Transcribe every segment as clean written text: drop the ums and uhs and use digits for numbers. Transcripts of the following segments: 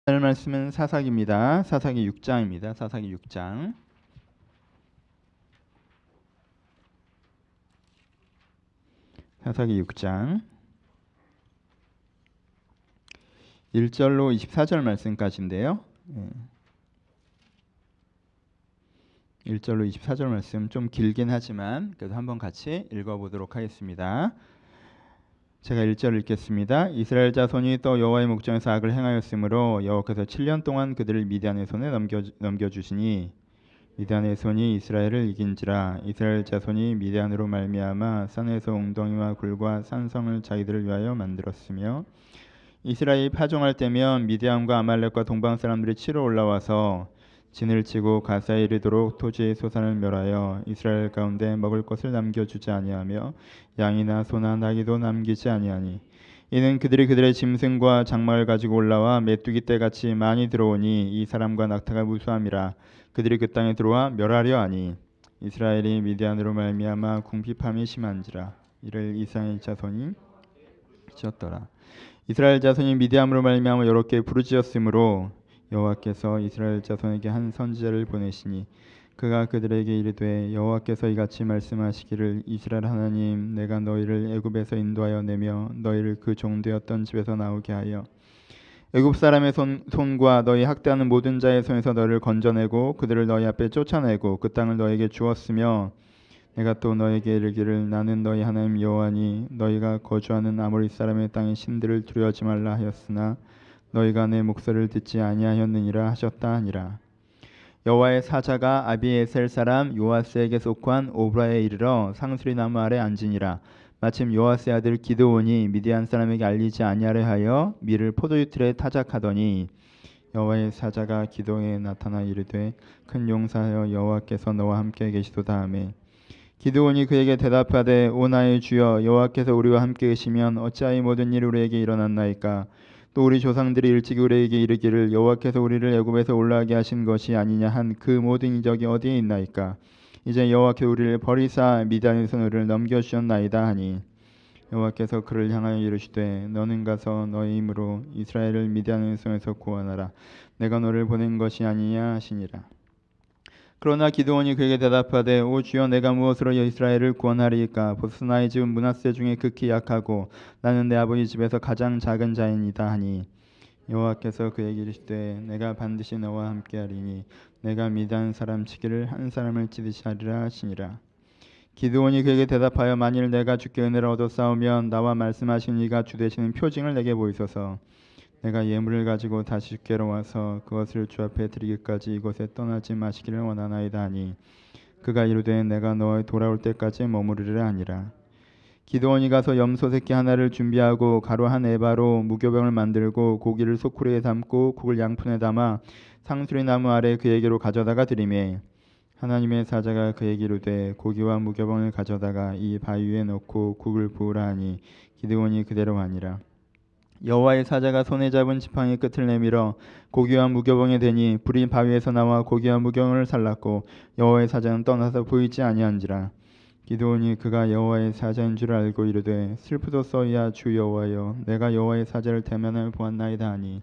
오늘 말씀은 사사기입니다. 사사기 6장입니다. 사사기 6장. 사사기 6장 1절로 24절 말씀까지인데요. 1절로 24절 말씀 좀 길긴 하지만 그래도 한번 같이 읽어보도록 하겠습니다. 제가 1절 읽겠습니다. 이스라엘 자손이 또 여호와의 목전에서 악을 행하였으므로 여호와께서 7년 동안 그들을 미디안의 손에 넘겨주시니 미디안의 손이 이스라엘을 이긴지라. 이스라엘 자손이 미디안으로 말미암아 산에서 웅덩이와 굴과 산성을 자기들을 위하여 만들었으며 이스라엘이 파종할 때면 미디안과 아말렉과 동방 사람들이 치러 올라와서 진을 치고 가사에 이르도록 토지의 소산을 멸하여 이스라엘 가운데 먹을 것을 남겨주지 아니하며 양이나 소나 나귀도 남기지 아니하니 이는 그들이 그들의 짐승과 장막을 가지고 올라와 메뚜기 떼같이 많이 들어오니 이 사람과 낙타가 무수함이라. 그들이 그 땅에 들어와 멸하려 하니 이스라엘이 미디안으로 말미암아 궁핍함이 심한지라. 이를 이스라엘 자손이 지었더라. 이스라엘 자손이 미디안으로 말미암아 여러 개 부르짖었으므로 여호와께서 이스라엘 자손에게 한 선지자를 보내시니 그가 그들에게 이르되 여호와께서 이같이 말씀하시기를 이스라엘 하나님 내가 너희를 애굽에서 인도하여 내며 너희를 그 종되었던 집에서 나오게 하여 애굽 사람의 손과 너희 학대하는 모든 자의 손에서 너희를 건져내고 그들을 너희 앞에 쫓아내고 그 땅을 너희에게 주었으며 내가 또 너희에게 이르기를 나는 너희 하나님 여호와니 너희가 거주하는 아모리 사람의 땅의 신들을 두려워하지 말라 하였으나 너희가 내 목소리를 듣지 아니하였느니라 하셨다 하니라. 여호와의 사자가 아비에셀 사람 요아스에게 속한 오브라에 이르러 상수리 나무 아래 앉으니라. 마침 요아스의 아들 기드온이 미디안 사람에게 알리지 아니하려 하여 밀을 포도주 틀에 타작하더니 여호와의 사자가 기드온에 나타나 이르되 큰 용사여 여호와께서 너와 함께 계시도다 하매 기드온이 그에게 대답하되 오 나의 주여 여호와께서 우리와 함께 계시면 어찌하여 모든 일이 우리에게 일어났나이까. 또 우리 조상들이 일찍이 우리에게 이르기를 여호와께서 우리를 애굽에서 올라가게 하신 것이 아니냐 한 그 모든 이적이 어디에 있나이까. 이제 여호와께서 우리를 버리사 미디안의 손으로 넘겨주셨나이다 하니 여호와께서 그를 향하여 이르시되 너는 가서 너의 힘으로 이스라엘을 미디안의 손에서 구원하라. 내가 너를 보낸 것이 아니냐 하시니라. 그러나 기드온이 그에게 대답하되 오 주여 내가 무엇으로 이스라엘을 구원하리이까. 보스 나의 집은 므낫세 중에 극히 약하고 나는 내 아버지 집에서 가장 작은 자이니이다 하니 여호와께서 그에게 이르시되 내가 반드시 너와 함께하리니 내가 미디안 사람 치기를 한 사람을 치듯이 하리라 하시니라. 기드온이 그에게 대답하여 만일 내가 주께 은혜를 얻어 싸우면 나와 말씀하신 이가 주 되시는 표징을 내게 보이소서. 내가 예물을 가지고 다시 주께로 와서 그것을 주 앞에 드리기까지 이곳에 떠나지 마시기를 원하나이다 하니 그가 이르되 내가 너의 돌아올 때까지 머무르리라 하니라. 기드온이 가서 염소 새끼 하나를 준비하고 가루 한 에바로 무교병을 만들고 고기를 소쿠리에 담고 국을 양푼에 담아 상수리 나무 아래 그에게로 가져다가 드리매 하나님의 사자가 그에게 이르되 고기와 무교병을 가져다가 이 바위 위에 넣고 국을 부으라 하니 기드온이 그대로 하니라. 여호와의 사자가 손에 잡은 지팡이 끝을 내밀어 고기와 무교병에 대니 불이 바위에서 나와 고기와 무교병을 살랐고 여호와의 사자는 떠나서 보이지 아니한지라. 기드온이 그가 여호와의 사자인 줄 알고 이르되 슬프도소이다 주 여호와여 내가 여호와의 사자를 대면하여 보았나이다 하니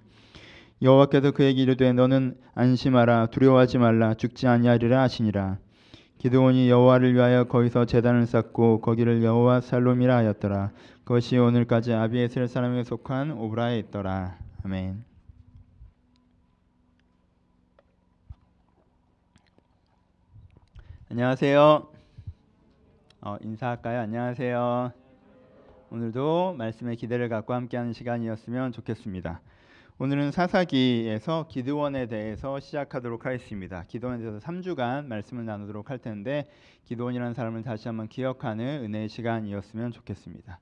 여호와께서 그에게 이르되 너는 안심하라 두려워하지 말라 죽지 아니하리라 하시니라. 기드온이 여호와를 위하여 거기서 제단을 쌓고 거기를 여호와 살롬이라 하였더라. 그것이 오늘까지 아비에셀 사람에게 속한 오브라에 있더라. 아멘. 안녕하세요. 인사할까요? 안녕하세요. 오늘도 말씀의 기대를 갖고 함께하는 시간이었으면 좋겠습니다. 오늘은 사사기에서 기드온에 대해서 시작하도록 하겠습니다. 기드온에 대해서 3주간 말씀을 나누도록 할 텐데 기드온이라는 사람을 다시 한번 기억하는 은혜의 시간이었으면 좋겠습니다.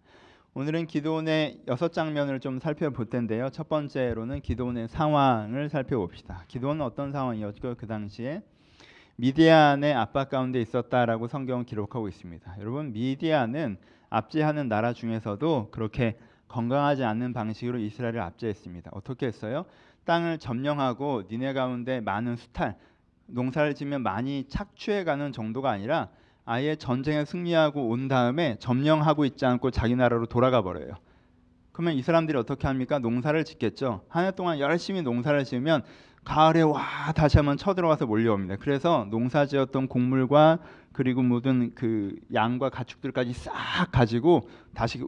오늘은 기드온의 6장면을 좀 살펴볼 텐데요. 첫 번째로는 기드온의 상황을 살펴봅시다. 기드온은 어떤 상황이었고 그 당시에 미디안의 압박 가운데 있었다라고 성경은 기록하고 있습니다. 여러분 미디안은 압제하는 나라 중에서도 그렇게 건강하지 않는 방식으로 이스라엘을 압제했습니다. 어떻게 했어요? 땅을 점령하고 니네 가운데 많은 수탈, 농사를 지면 많이 착취해가는 정도가 아니라 아예 전쟁에 승리하고 온 다음에 점령하고 있지 않고 자기 나라로 돌아가 버려요. 그러면 이 사람들이 어떻게 합니까? 농사를 짓겠죠. 한 해 동안 열심히 농사를 지으면 가을에 와 다시 한번 쳐들어와서 몰려옵니다. 그래서 농사 지었던 곡물과 그리고 모든 그 양과 가축들까지 싹 가지고 다시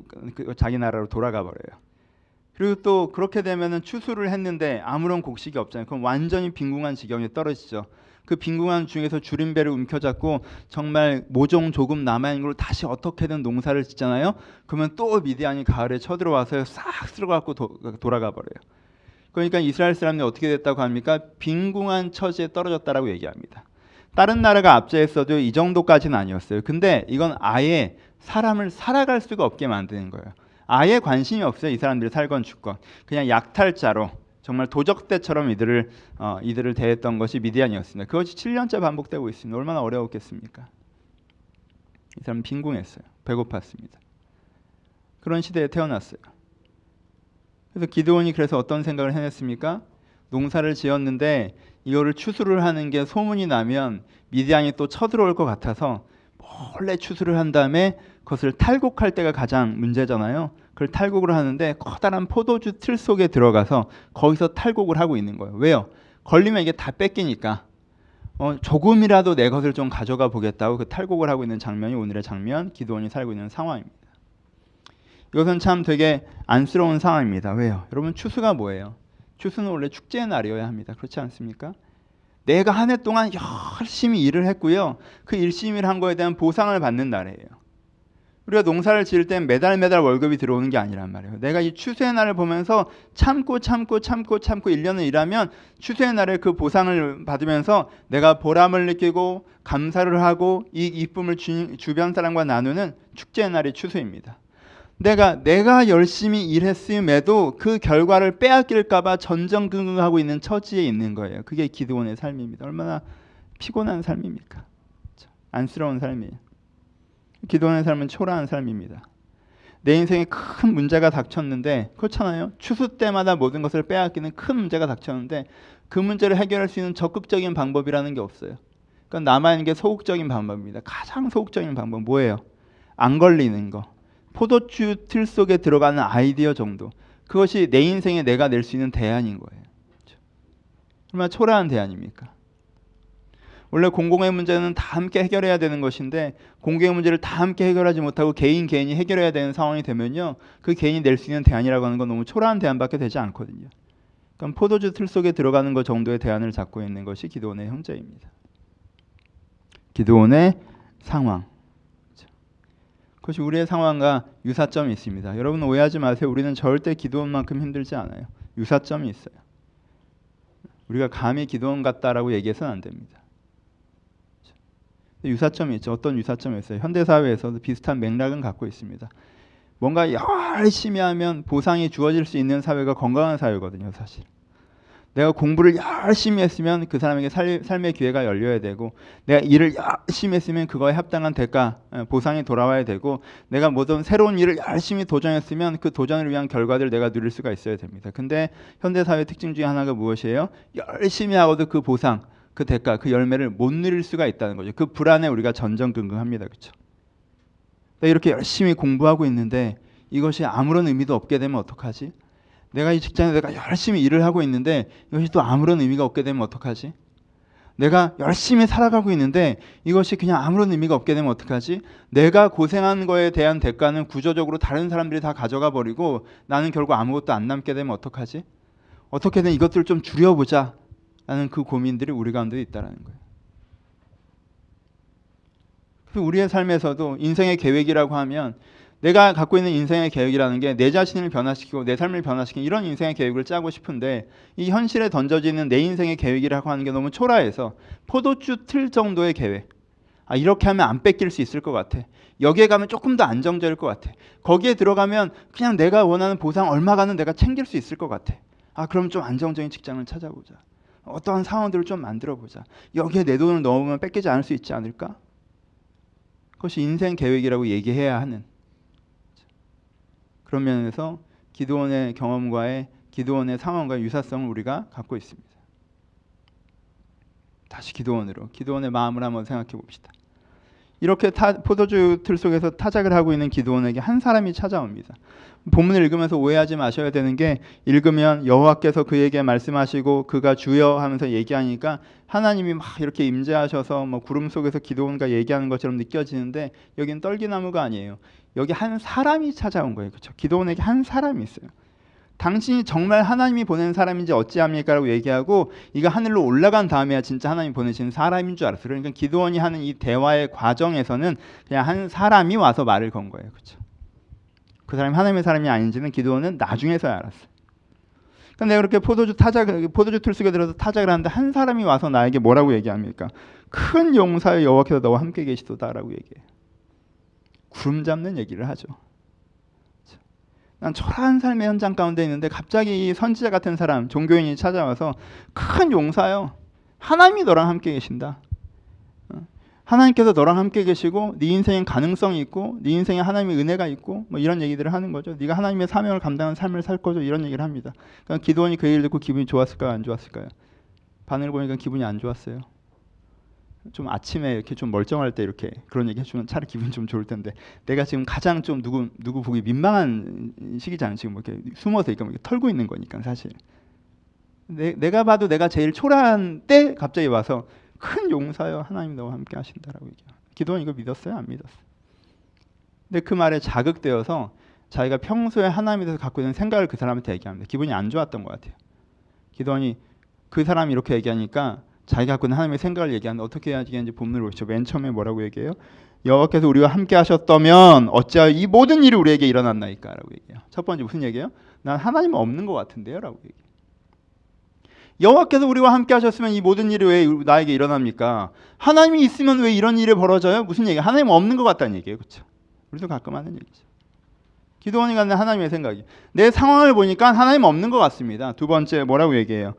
자기 나라로 돌아가 버려요. 그리고 또 그렇게 되면은 추수를 했는데 아무런 곡식이 없잖아요. 그럼 완전히 빈궁한 지경에 떨어지죠. 그 빈궁한 중에서 줄임배를 움켜잡고 정말 모종 조금 남아있는 걸로 다시 어떻게든 농사를 짓잖아요. 그러면 또 미디안이 가을에 쳐들어와서 싹 쓸어갖고 돌아가 버려요. 그러니까 이스라엘 사람들이 어떻게 됐다고 합니까? 빈궁한 처지에 떨어졌다라고 얘기합니다. 다른 나라가 압제했어도 이 정도까지는 아니었어요. 근데 이건 아예 사람을 살아갈 수가 없게 만드는 거예요. 아예 관심이 없어요. 이 사람들이 살건 죽건. 그냥 약탈자로 정말 도적대처럼 이들을 대했던 것이 미디안이었습니다. 그것이 7년째 반복되고 있습니다. 얼마나 어려웠겠습니까? 이 사람 빈궁했어요. 배고팠습니다. 그런 시대에 태어났어요. 그래서 기드온이 그래서 어떤 생각을 해냈습니까? 농사를 지었는데 이거를 추수를 하는 게 소문이 나면 미디안이 또 쳐들어올 것 같아서 몰래 추수를 한 다음에 그것을 탈곡할 때가 가장 문제잖아요. 그걸 탈곡을 하는데 커다란 포도주 틀 속에 들어가서 거기서 탈곡을 하고 있는 거예요. 왜요? 걸리면 이게 다 뺏기니까 조금이라도 내 것을 좀 가져가 보겠다고 그 탈곡을 하고 있는 장면이 오늘의 장면, 기드온이 살고 있는 상황입니다. 이것은 참 되게 안쓰러운 상황입니다. 왜요? 여러분 추수가 뭐예요? 추수는 원래 축제의 날이어야 합니다. 그렇지 않습니까? 내가 한 해 동안 열심히 일을 했고요. 그 열심히 한 거에 대한 보상을 받는 날이에요. 우리가 농사를 지을 땐 매달 월급이 들어오는 게 아니란 말이에요. 내가 이 추수의 날을 보면서 참고 1년을 일하면 추수의 날에 그 보상을 받으면서 내가 보람을 느끼고 감사를 하고 이 기쁨을 주변 사람과 나누는 축제의 날이 추수입니다. 내가 열심히 일했음에도 그 결과를 빼앗길까봐 전전긍긍하고 있는 처지에 있는 거예요. 그게 기드온의 삶입니다. 얼마나 피곤한 삶입니까? 안쓰러운 삶이에요. 기드온의 삶은 초라한 삶입니다. 내 인생에 큰 문제가 닥쳤는데 그렇잖아요. 추수 때마다 모든 것을 빼앗기는 큰 문제가 닥쳤는데 그 문제를 해결할 수 있는 적극적인 방법이라는 게 없어요. 그러니까 남아있는 게 소극적인 방법입니다. 가장 소극적인 방법 뭐예요? 안 걸리는 거. 포도주 틀 속에 들어가는 아이디어 정도. 그것이 내 인생에 내가 낼 수 있는 대안인 거예요. 얼마나 초라한 대안입니까? 원래 공공의 문제는 다 함께 해결해야 되는 것인데 공공의 문제를 다 함께 해결하지 못하고 개인이 해결해야 되는 상황이 되면요. 그 개인이 낼 수 있는 대안이라고 하는 건 너무 초라한 대안밖에 되지 않거든요. 그러니까 포도주 틀 속에 들어가는 것 정도의 대안을 잡고 있는 것이 기드온의 형제입니다. 기드온의 상황. 그것이 우리의 상황과 유사점이 있습니다. 여러분 오해하지 마세요. 우리는 절대 기드온만큼 힘들지 않아요. 유사점이 있어요. 우리가 감히 기드온 같다라고 얘기해서는 안 됩니다. 유사점이 있죠. 어떤 유사점이 있어요. 현대사회에서도 비슷한 맥락은 갖고 있습니다. 뭔가 열심히 하면 보상이 주어질 수 있는 사회가 건강한 사회거든요. 사실. 내가 공부를 열심히 했으면 그 사람에게 삶의 기회가 열려야 되고 내가 일을 열심히 했으면 그거에 합당한 대가, 보상이 돌아와야 되고 내가 모든 새로운 일을 열심히 도전했으면 그 도전을 위한 결과들을 내가 누릴 수가 있어야 됩니다. 근데 현대사회 특징 중에 하나가 무엇이에요? 열심히 하고도 그 보상, 그 대가, 그 열매를 못 누릴 수가 있다는 거죠. 그 불안에 우리가 전전긍긍합니다. 그렇죠? 이렇게 열심히 공부하고 있는데 이것이 아무런 의미도 없게 되면 어떡하지? 내가 이 직장에 내가 열심히 일을 하고 있는데 이것이 또 아무런 의미가 없게 되면 어떡하지? 내가 열심히 살아가고 있는데 이것이 그냥 아무런 의미가 없게 되면 어떡하지? 내가 고생한 거에 대한 대가는 구조적으로 다른 사람들이 다 가져가 버리고 나는 결국 아무것도 안 남게 되면 어떡하지? 어떻게든 이것들을 좀 줄여보자 라는 그 고민들이 우리 가운데 있다는 거예요. 우리의 삶에서도 인생의 계획이라고 하면 내가 갖고 있는 인생의 계획이라는 게 내 자신을 변화시키고 내 삶을 변화시키는 이런 인생의 계획을 짜고 싶은데 이 현실에 던져지는 내 인생의 계획이라고 하는 게 너무 초라해서 포도주 틀 정도의 계획. 이렇게 하면 안 뺏길 수 있을 것 같아. 여기에 가면 조금 더 안정적일 것 같아. 거기에 들어가면 그냥 내가 원하는 보상 얼마가는 내가 챙길 수 있을 것 같아. 그럼 좀 안정적인 직장을 찾아보자. 어떠한 상황들을 좀 만들어보자. 여기에 내 돈을 넣으면 뺏기지 않을 수 있지 않을까? 그것이 인생 계획이라고 얘기해야 하는 그런 면에서 기드온의 경험과의 기드온의 상황과 유사성을 우리가 갖고 있습니다. 다시 기드온의 마음을 한번 생각해 봅시다. 이렇게 포도주 틀 속에서 타작을 하고 있는 기드온에게 한 사람이 찾아옵니다. 본문을 읽으면서 오해하지 마셔야 되는 게, 읽으면 여호와께서 그에게 말씀하시고 그가 주여 하면서 얘기하니까 하나님이 막 이렇게 임재하셔서 뭐 구름 속에서 기드온과 얘기하는 것처럼 느껴지는데, 여기는 떨기나무가 아니에요. 여기 한 사람이 찾아온 거예요. 그렇죠? 기드온에게 한 사람이 있어요. 당신이 정말 하나님이 보낸 사람인지 어찌합니까? 라고 얘기하고, 이거 하늘로 올라간 다음에야 진짜 하나님이 보내시는 사람인 줄 알았어요. 그러니까 기드온이 하는 이 대화의 과정에서는 그냥 한 사람이 와서 말을 건 거예요. 그렇죠? 그 사람이 하나님의 사람이 아닌지는 기드온은 나중에서야 알았어요. 그러니까 내가 그렇게 포도주 틀 속에 들어서 타작을 하는데 한 사람이 와서 나에게 뭐라고 얘기합니까? 큰 용사여 여호와께서 너와 함께 계시도다라고 얘기해요. 구름 잡는 얘기를 하죠. 난 초라한 삶의 현장 가운데 있는데 갑자기 이 선지자 같은 사람, 종교인이 찾아와서 큰 용사요, 하나님이 너랑 함께 계신다. 하나님께서 너랑 함께 계시고 네 인생엔 가능성이 있고 네 인생에 하나님의 은혜가 있고 뭐 이런 얘기들을 하는 거죠. 네가 하나님의 사명을 감당하는 삶을 살 거죠. 이런 얘기를 합니다. 그러니까 기드온이 그 얘기를 듣고 기분이 좋았을까요? 안 좋았을까요? 반응을 보니까 기분이 안 좋았어요. 좀 아침에 이렇게 좀 멀쩡할 때 이렇게 그런 얘기 해주면 차라리 기분이 좀 좋을 텐데, 내가 지금 가장 좀 누구 보기 민망한 시기잖아요. 지금 뭐 이렇게 숨어서 이렇게 털고 있는 거니까 사실. 내가 봐도 내가 제일 초라한 때 갑자기 와서 큰 용사여 하나님 너와 함께 하신다라고 얘기해요. 기도는 이거 믿었어요? 안 믿었어요? 근데 그 말에 자극되어서 자기가 평소에 하나님에 대해서 갖고 있는 생각을 그 사람한테 얘기합니다. 기분이 안 좋았던 것 같아요. 기도원이 그 사람이 이렇게 얘기하니까 자기가 갖고 있는 하나님의 생각을 얘기하는데, 어떻게 얘기하는지 본문을 보시죠. 맨 처음에 뭐라고 얘기해요? 여호와께서 우리와 함께 하셨다면 어찌하여 이 모든 일이 우리에게 일어났나이까? 라고 얘기해요. 첫 번째 무슨 얘기예요? 난 하나님 없는 것 같은데요? 라고 얘기해요. 여호와께서 우리와 함께 하셨으면 이 모든 일이 왜 나에게 일어납니까? 하나님이 있으면 왜 이런 일이 벌어져요? 무슨 얘기예요? 하나님 없는 것 같다는 얘기예요. 그렇죠? 우리도 가끔 하는 얘기죠. 기도원이 갖는 하나님의 생각이, 내 상황을 보니까 하나님 없는 것 같습니다. 두 번째 뭐라고 얘기해요?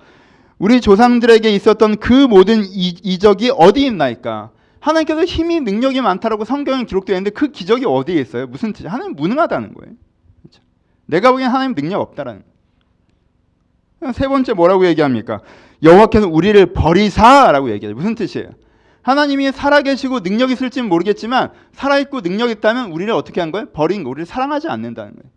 우리 조상들에게 있었던 그 모든 이적이 어디 있나이까? 하나님께서 힘이 능력이 많다라고 성경에 기록되어 있는데 그 기적이 어디에 있어요? 무슨 뜻이에요? 하나님 무능하다는 거예요. 그렇죠? 내가 보기엔 하나님 능력 없다라는 거예요. 세 번째 뭐라고 얘기합니까? 여호와께서 우리를 버리사라고 얘기해요. 무슨 뜻이에요? 하나님이 살아계시고 능력이 있을지는 모르겠지만 살아있고 능력이 있다면 우리를 어떻게 한 거예요? 버린 거, 우리를 사랑하지 않는다는 거예요.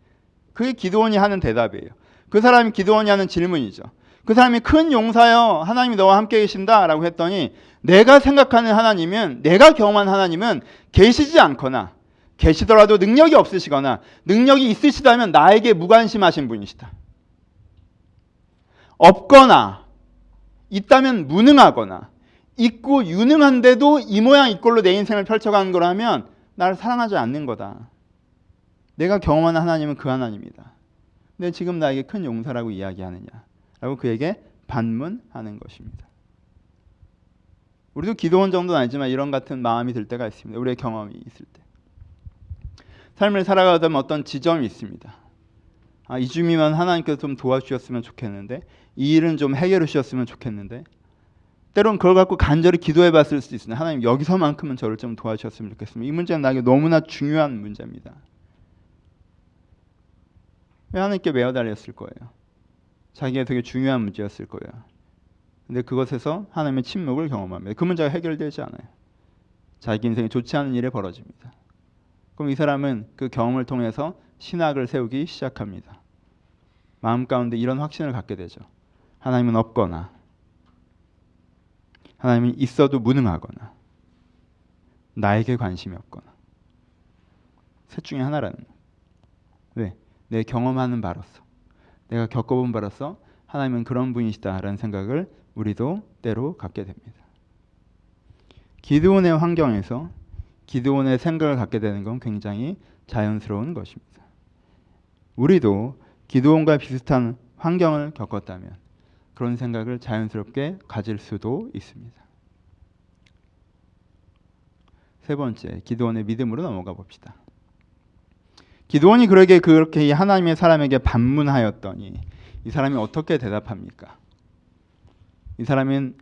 그게 기드온이 하는 대답이에요. 그 사람이 기드온이 하는 질문이죠. 그 사람이 큰 용사여 하나님이 너와 함께 계신다라고 했더니, 내가 생각하는 하나님은, 내가 경험한 하나님은 계시지 않거나 계시더라도 능력이 없으시거나 능력이 있으시다면 나에게 무관심하신 분이시다. 없거나 있다면 무능하거나 있고 유능한데도 이 모양 이 꼴로 내 인생을 펼쳐가는 거라면 나를 사랑하지 않는 거다. 내가 경험하는 하나님은 그 하나님이다. 근데 지금 나에게 큰 용사라고 이야기하느냐 라고 그에게 반문하는 것입니다. 우리도 기도원 정도는 아니지만 이런 같은 마음이 들 때가 있습니다. 우리의 경험이 있을 때. 삶을 살아가다 보면 어떤 지점이 있습니다. 이쯤이면 하나님께서 좀 도와주셨으면 좋겠는데, 이 일은 좀 해결해 주셨으면 좋겠는데, 때론 그걸 갖고 간절히 기도해 봤을 수도 있습니다. 하나님 여기서만큼은 저를 좀 도와주셨으면 좋겠습니다. 이 문제는 나에게 너무나 중요한 문제입니다. 왜 하나님께 매어달렸을 거예요? 자기가 되게 중요한 문제였을 거예요. 근데 그것에서 하나님의 침묵을 경험합니다. 그 문제가 해결되지 않아요. 자기 인생에 좋지 않은 일이 벌어집니다. 그럼 이 사람은 그 경험을 통해서 신학을 세우기 시작합니다. 마음 가운데 이런 확신을 갖게 되죠. 하나님은 없거나 하나님은 있어도 무능하거나 나에게 관심이 없거나, 셋 중에 하나라는 거예요. 왜? 내 경험하는 바로서, 내가 겪어본 바로서 하나님은 그런 분이시다라는 생각을 우리도 때로 갖게 됩니다. 기드온의 환경에서 기드온의 생각을 갖게 되는 건 굉장히 자연스러운 것입니다. 우리도 기드온과 비슷한 환경을 겪었다면 그런 생각을 자연스럽게 가질 수도 있습니다. 세 번째, 기드온의 믿음으로 넘어가 봅시다. 기드온이 그렇게 하나님의 사람에게 반문하였더니 이 사람이 어떻게 대답합니까? 이 사람은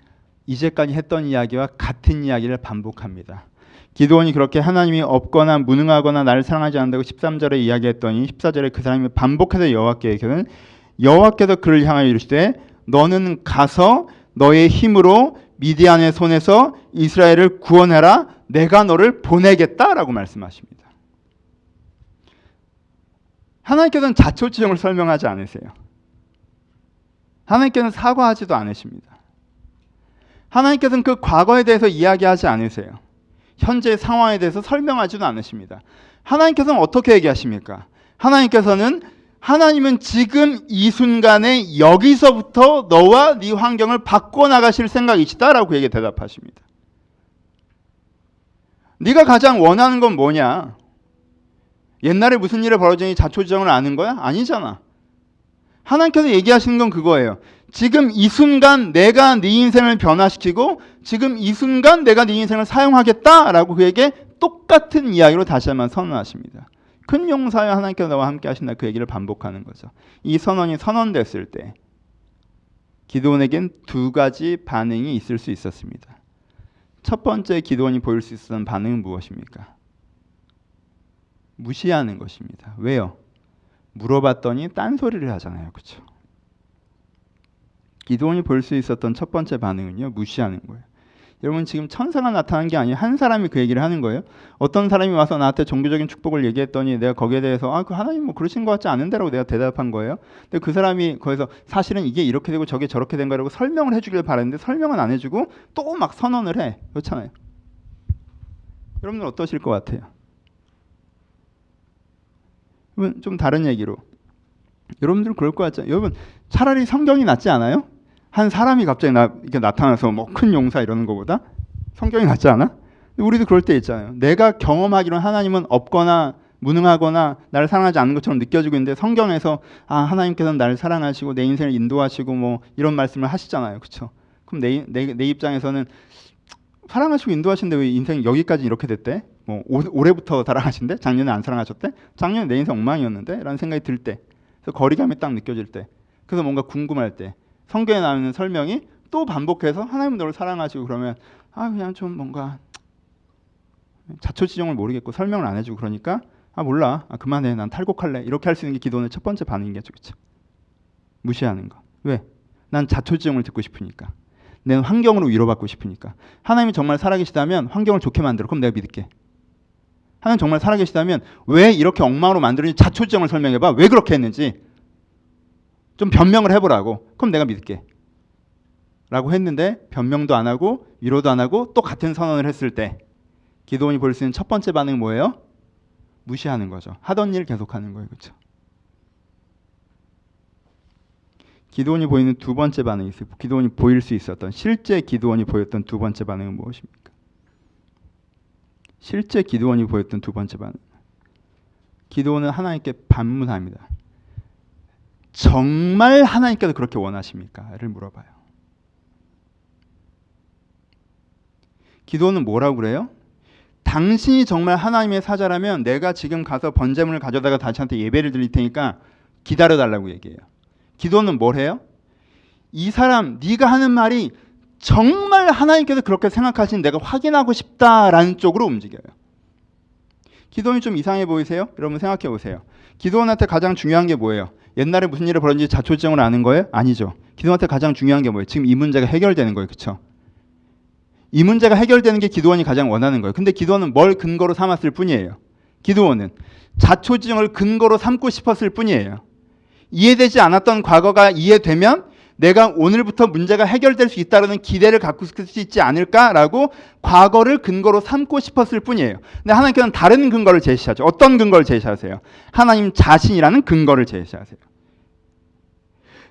이제까지 했던 이야기와 같은 이야기를 반복합니다. 기드온이 그렇게 하나님이 없거나 무능하거나 나를 사랑하지 않는다고 13절에 이야기했더니 14절에 그 사람이 반복해서 여호와께서 그를 향하여 이르시되 너는 가서 너의 힘으로 미디안의 손에서 이스라엘을 구원해라. 내가 너를 보내겠다라고 말씀하십니다. 하나님께서는 자초지종을 설명하지 않으세요. 하나님께서는 사과하지도 않으십니다. 하나님께서는 그 과거에 대해서 이야기하지 않으세요. 현재 상황에 대해서 설명하지도 않으십니다. 하나님께서는 어떻게 얘기하십니까? 하나님은 지금 이 순간에 여기서부터 너와 네 환경을 바꿔나가실 생각이시다라고 그에게 대답하십니다. 네가 가장 원하는 건 뭐냐? 옛날에 무슨 일이 벌어지니 자초지종을 아는 거야? 아니잖아. 하나님께서 얘기하시는 건 그거예요. 지금 이 순간 내가 네 인생을 변화시키고 지금 이 순간 내가 네 인생을 사용하겠다라고 그에게 똑같은 이야기로 다시 한번 선언하십니다. 큰 용사여 하나님께서 너와 함께 하신다, 그 얘기를 반복하는 거죠. 이 선언이 선언됐을 때 기드온에겐 두 가지 반응이 있을 수 있었습니다. 첫 번째 기드온이 보일 수 있었던 반응은 무엇입니까? 무시하는 것입니다. 왜요? 물어봤더니 딴소리를 하잖아요. 그렇죠? 기드온이 볼 수 있었던 첫 번째 반응은요, 무시하는 거예요. 여러분, 지금 천사가 나타난 게 아니에요. 한 사람이 그 얘기를 하는 거예요. 어떤 사람이 와서 나한테 종교적인 축복을 얘기했더니 내가 거기에 대해서 그 하나님 뭐 그러신 것 같지 않은데라고 내가 대답한 거예요. 근데 그 사람이 거기서 사실은 이게 이렇게 되고 저게 저렇게 된 거라고 설명을 해주길 바랬는데 설명은 안 해주고 또 막 선언을 해. 그렇잖아요. 여러분들 어떠실 것 같아요? 여러분, 좀 다른 얘기로, 여러분들 그럴 것 같죠? 여러분, 차라리 성경이 낫지 않아요? 한 사람이 갑자기 이렇게 나타나서 뭐 큰 용사 이러는 것보다 성경이 낫지 않아? 우리도 그럴 때 있잖아요. 내가 경험하기로는 하나님은 없거나 무능하거나 나를 사랑하지 않는 것처럼 느껴지고 있는데 성경에서 하나님께서는 나를 사랑하시고 내 인생을 인도하시고 뭐 이런 말씀을 하시잖아요. 그렇죠? 그럼 내 입장에서는 사랑하시고 인도하시는데 왜 인생이 여기까지 이렇게 됐대? 뭐 올해부터 사랑하신대? 작년에 안 사랑하셨대? 작년에 내 인생 엉망이었는데? 라는 생각이 들 때, 그래서 거리감이 딱 느껴질 때, 그래서 뭔가 궁금할 때 성경에 나오는 설명이 또 반복해서 하나님은 너를 사랑하시고 그러면 그냥 좀 뭔가 자초지종을 모르겠고 설명을 안 해주고 그러니까 몰라, 그만해, 난 탈곡할래, 이렇게 할 수 있는 게 기도원의 첫 번째 반응이겠죠. 그렇죠? 무시하는 거. 왜? 난 자초지종을 듣고 싶으니까, 내 환경으로 위로받고 싶으니까. 하나님이 정말 살아계시다면 환경을 좋게 만들어. 그럼 내가 믿을게. 하나님 정말 살아계시다면 왜 이렇게 엉망으로 만들었는지 자초지종을 설명해봐. 왜 그렇게 했는지 좀 변명을 해보라고. 그럼 내가 믿을게. 라고 했는데 변명도 안 하고 위로도 안 하고 또 같은 선언을 했을 때 기드온이 볼 수 있는 첫 번째 반응은 뭐예요? 무시하는 거죠. 하던 일 계속하는 거예요. 그렇죠? 기드온이 보이는 두 번째 반응이 있어요. 기드온이 보일 수 있었던, 실제 기드온이 보였던 두 번째 반응은 무엇입니까? 실제 기드온이 보였던 두 번째 반응. 기드온은 하나님께 반문합니다. 정말 하나님께서 그렇게 원하십니까? 를 물어봐요. 기드온은 뭐라고 그래요? 당신이 정말 하나님의 사자라면 내가 지금 가서 번제물을 가져다가 당신한테 예배를 드릴 테니까 기다려달라고 얘기해요. 기드온은 뭘 해요? 이 사람, 네가 하는 말이 정말 하나님께서 그렇게 생각하신 내가 확인하고 싶다라는 쪽으로 움직여요. 기드온이 좀 이상해 보이세요? 여러분 생각해 보세요. 기드온한테 가장 중요한 게 뭐예요? 옛날에 무슨 일이 벌어진지 자초지종을 아는 거예요? 아니죠. 기드온한테 가장 중요한 게 뭐예요? 지금 이 문제가 해결되는 거예요. 그렇죠? 이 문제가 해결되는 게 기드온이 가장 원하는 거예요. 근데 기드온은 뭘 근거로 삼았을 뿐이에요. 기드온은 자초지종을 근거로 삼고 싶었을 뿐이에요. 이해되지 않았던 과거가 이해되면 내가 오늘부터 문제가 해결될 수 있다는 기대를 갖고 있을 수 있지 않을까라고 과거를 근거로 삼고 싶었을 뿐이에요. 근데 하나님께서는 다른 근거를 제시하죠. 어떤 근거를 제시하세요? 하나님 자신이라는 근거를 제시하세요.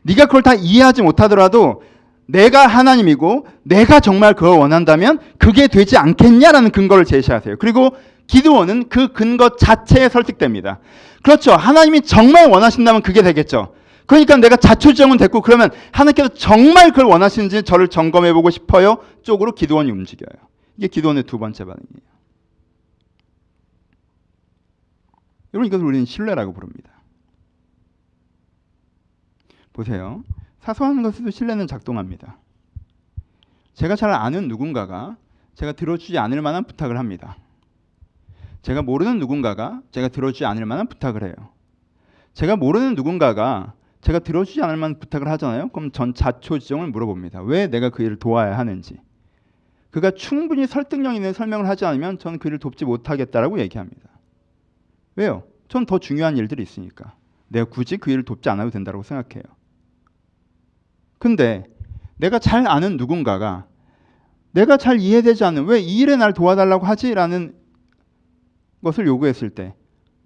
네가 그걸 다 이해하지 못하더라도 내가 하나님이고 내가 정말 그걸 원한다면 그게 되지 않겠냐라는 근거를 제시하세요. 그리고 기드온은 그 근거 자체에 설득됩니다. 그렇죠. 하나님이 정말 원하신다면 그게 되겠죠. 그러니까 내가 자초지종은 됐고 그러면 하나님께서 정말 그걸 원하시는지 저를 점검해보고 싶어요 쪽으로 기드온이 움직여요. 이게 기드온의 두 번째 반응이에요. 여러분, 이것을 우리는 신뢰라고 부릅니다. 보세요. 사소한 것에도 신뢰는 작동합니다. 제가 잘 아는 누군가가 제가 들어주지 않을 만한 부탁을 합니다. 제가 모르는 누군가가 제가 들어주지 않을 만한 부탁을 해요. 제가 모르는 누군가가 제가 들어주지 않을 만한 부탁을 하잖아요. 그럼 전 자초지종을 물어봅니다. 왜 내가 그 일을 도와야 하는지. 그가 충분히 설득력 있는 설명을 하지 않으면 저는 그를 돕지 못하겠다라고 얘기합니다. 왜요? 전 더 중요한 일들이 있으니까. 내가 굳이 그 일을 돕지 않아도 된다고 생각해요. 근데 내가 잘 아는 누군가가 내가 잘 이해되지 않는 왜 이 일에 날 도와달라고 하지? 라는 것을 요구했을 때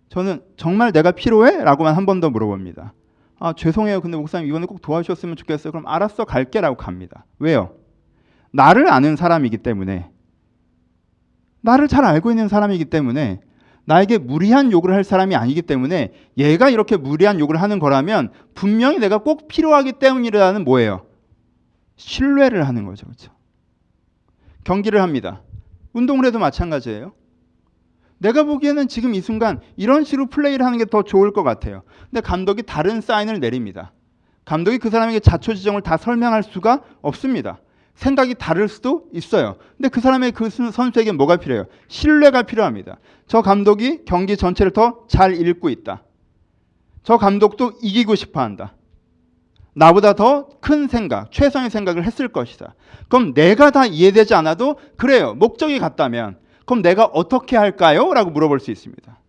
저는 정말 내가 필요해? 라고만 한 번 더 물어봅니다. 아, 죄송해요. 근데 목사님 이번에 꼭 도와주셨으면 좋겠어요. 그럼 알았어, 갈게 라고 갑니다. 왜요? 나를 아는 사람이기 때문에, 나를 잘 알고 있는 사람이기 때문에, 나에게 무리한 요구를 할 사람이 아니기 때문에 얘가 이렇게 무리한 요구를 하는 거라면 분명히 내가 꼭 필요하기 때문이라는 뭐예요? 신뢰를 하는 거죠. 그렇죠? 경기를 합니다. 운동을 해도 마찬가지예요. 내가 보기에는 지금 이 순간 이런 식으로 플레이를 하는 게 더 좋을 것 같아요. 근데 감독이 다른 사인을 내립니다. 감독이 그 사람에게 자초지종을 다 설명할 수가 없습니다. 생각이 다를 수도 있어요. 근데 그 사람의 그 선수에게 뭐가 필요해요? 신뢰가 필요합니다. 저 감독이 경기 전체를 더 잘 읽고 있다. 저 감독도 이기고 싶어 한다. 나보다 더 큰 생각, 최선의 생각을 했을 것이다. 그럼 내가 다 이해되지 않아도 그래요. 목적이 같다면 그럼 내가 어떻게 할까요? 라고 물어볼 수 있습니다.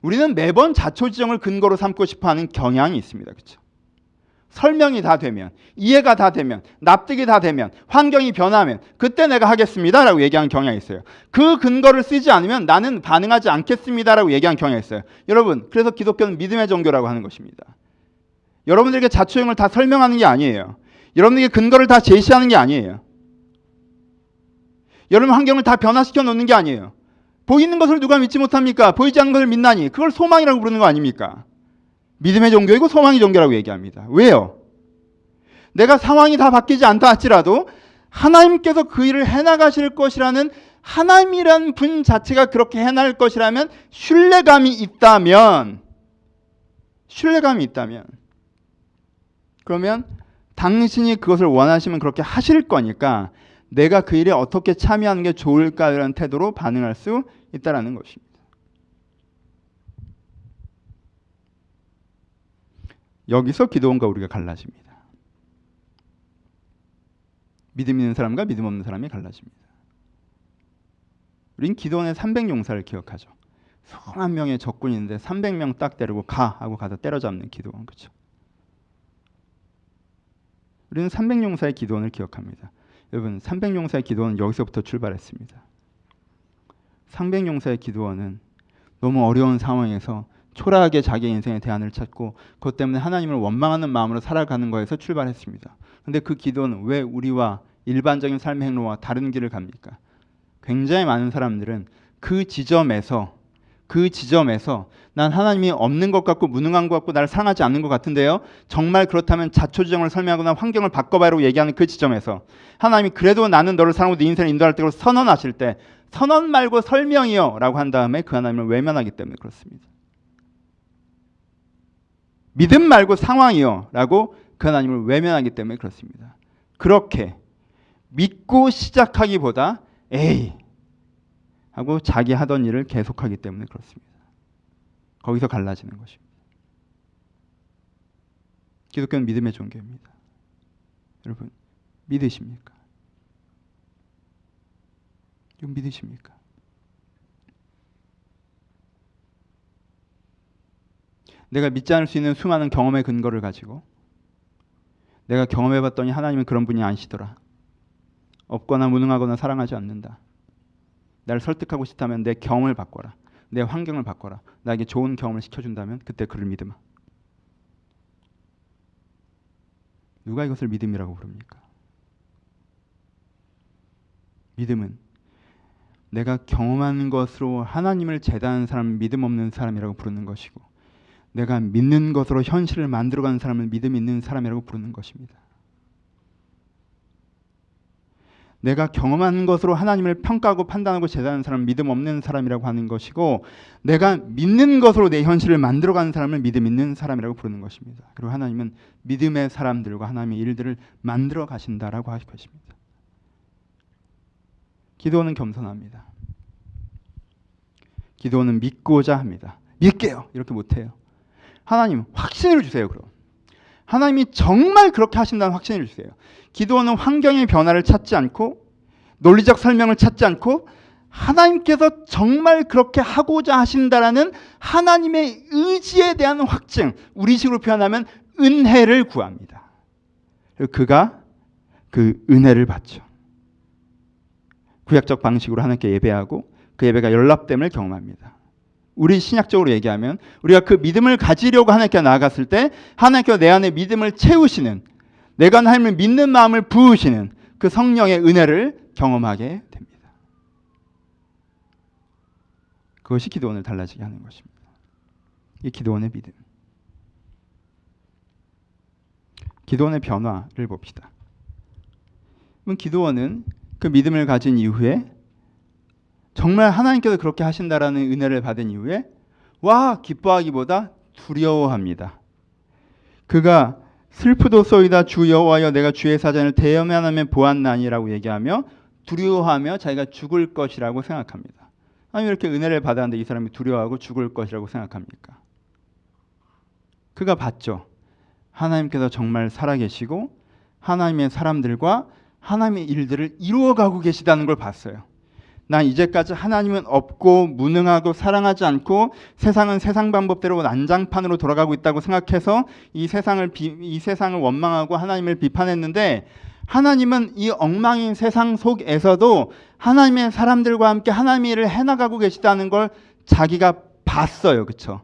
우리는 매번 자초지종을 근거로 삼고 싶어하는 경향이 있습니다. 그렇죠? 설명이 다 되면, 이해가 다 되면, 납득이 다 되면, 환경이 변하면 그때 내가 하겠습니다 라고 얘기하는 경향이 있어요. 그 근거를 쓰지 않으면 나는 반응하지 않겠습니다 라고 얘기하는 경향이 있어요. 여러분, 그래서 기독교는 믿음의 종교라고 하는 것입니다. 여러분들에게 자초지종을 다 설명하는 게 아니에요. 여러분에게 근거를 다 제시하는 게 아니에요. 여러분 환경을 다 변화시켜 놓는 게 아니에요. 보이는 것을 누가 믿지 못합니까? 보이지 않는 것을 믿나니 그걸 소망이라고 부르는 거 아닙니까? 믿음의 종교이고 소망의 종교라고 얘기합니다. 왜요? 내가 상황이 다 바뀌지 않다 할지라도 하나님께서 그 일을 해나가실 것이라는 하나님이라는 분 자체가 그렇게 해나갈 것이라면 신뢰감이 있다면 그러면 당신이 그것을 원하시면 그렇게 하실 거니까 내가 그 일에 어떻게 참여하는 게 좋을까라는 태도로 반응할 수 있다는 것입니다. 여기서 기도원과 우리가 갈라집니다. 믿음 있는 사람과 믿음 없는 사람이 갈라집니다. 우린 기도원의 300용사를 기억하죠. 수만 명의 적군이 있는데 300명 딱 데리고 가 하고 가서 때려잡는 기도원. 그렇죠? 우리는 300용사의 기도원을 기억합니다. 여러분, 300용사의 기도원은 여기서부터 출발했습니다. 300용사의 기도원은 너무 어려운 상황에서 초라하게 자기 인생의 대안을 찾고 그것 때문에 하나님을 원망하는 마음으로 살아가는 거에서 출발했습니다. 그런데 그 기도는 왜 우리와 일반적인 삶의 행로와 다른 길을 갑니까? 굉장히 많은 사람들은 그 지점에서 난 하나님이 없는 것 같고 무능한 것 같고 나를 사랑하지 않는 것 같은데요. 정말 그렇다면 자초지종을 설명하거나 환경을 바꿔봐라고 얘기하는 그 지점에서 하나님이 그래도 나는 너를 사랑하고 네 인생을 인도할 때로 선언하실 때 선언 말고 설명이요 라고 한 다음에 그 하나님을 외면하기 때문에 그렇습니다. 믿음 말고 상황이요 라고 그 하나님을 외면하기 때문에 그렇습니다. 그렇게 믿고 시작하기보다 에이 하고 자기 하던 일을 계속하기 때문에 그렇습니다. 거기서 갈라지는 것입니다. 기독교는 믿음의 종교입니다. 여러분 믿으십니까? 이건 믿으십니까? 내가 믿지 않을 수 있는 수많은 경험의 근거를 가지고 내가 경험해봤더니 하나님은 그런 분이 아니시더라. 없거나 무능하거나 사랑하지 않는다. 나를 설득하고 싶다면 내 경험을 바꿔라. 내 환경을 바꿔라. 나에게 좋은 경험을 시켜준다면 그때 그를 믿으마. 누가 이것을 믿음이라고 부릅니까? 믿음은 내가 경험하는 것으로 하나님을 제다하는 사람을 믿음 없는 사람이라고 부르는 것이고 내가 믿는 것으로 현실을 만들어가는 사람을 믿음 있는 사람이라고 부르는 것입니다. 내가 경험하는 것으로 하나님을 평가하고 판단하고 제다하는 사람은 믿음 없는 사람이라고 하는 것이고 내가 믿는 것으로 내 현실을 만들어가는 사람을 믿음 있는 사람이라고 부르는 것입니다. 그리고 하나님은 믿음의 사람들과 하나님의 일들을 만들어 가신다라고 하실 것입니다. 기도는 겸손합니다. 기도는 믿고자 합니다. 믿게요. 이렇게 못해요. 하나님 확신을 주세요. 그럼 하나님이 정말 그렇게 하신다는 확신을 주세요. 기도원은 환경의 변화를 찾지 않고 논리적 설명을 찾지 않고 하나님께서 정말 그렇게 하고자 하신다라는 하나님의 의지에 대한 확증, 우리식으로 표현하면 은혜를 구합니다. 그리고 그가 그 은혜를 받죠. 구약적 방식으로 하나님께 예배하고 그 예배가 연락됨을 경험합니다. 우리 신약적으로 얘기하면 우리가 그 믿음을 가지려고 하나님께 나아갔을 때 하나님께서 내 안에 믿음을 채우시는, 내가 하나님을 믿는 마음을 부으시는 그 성령의 은혜를 경험하게 됩니다. 그것이 기도원을 달라지게 하는 것입니다. 이 기도원의 믿음. 기도원의 변화를 봅시다. 기도원은 그 믿음을 가진 이후에 정말 하나님께서 그렇게 하신다라는 은혜를 받은 이후에 와 기뻐하기보다 두려워합니다. 그가 슬프도소이다 주 여호와여 내가 주의 사전을 대면하며 보았나니라고 얘기하며 두려워하며 자기가 죽을 것이라고 생각합니다. 아니 왜 이렇게 은혜를 받았는데 이 사람이 두려워하고 죽을 것이라고 생각합니까? 그가 봤죠. 하나님께서 정말 살아계시고 하나님의 사람들과 하나님의 일들을 이루어가고 계시다는 걸 봤어요. 난 이제까지 하나님은 없고 무능하고 사랑하지 않고 세상은 세상 방법대로 난장판으로 돌아가고 있다고 생각해서 이 세상을 원망하고 하나님을 비판했는데 하나님은 이 엉망인 세상 속에서도 하나님의 사람들과 함께 하나님의 일을 해나가고 계시다는 걸 자기가 봤어요. 그렇죠?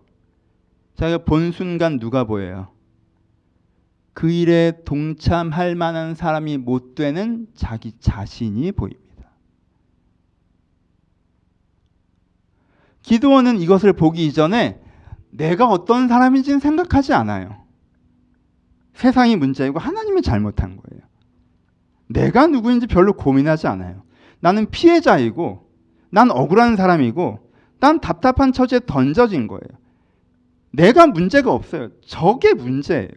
자기가 본 순간 누가 보여요? 그 일에 동참할 만한 사람이 못 되는 자기 자신이 보입니다. 기드온은 이것을 보기 이전에 내가 어떤 사람인지는 생각하지 않아요. 세상이 문제이고 하나님이 잘못한 거예요. 내가 누구인지 별로 고민하지 않아요. 나는 피해자이고 난 억울한 사람이고 난 답답한 처지에 던져진 거예요. 내가 문제가 없어요. 저게 문제예요.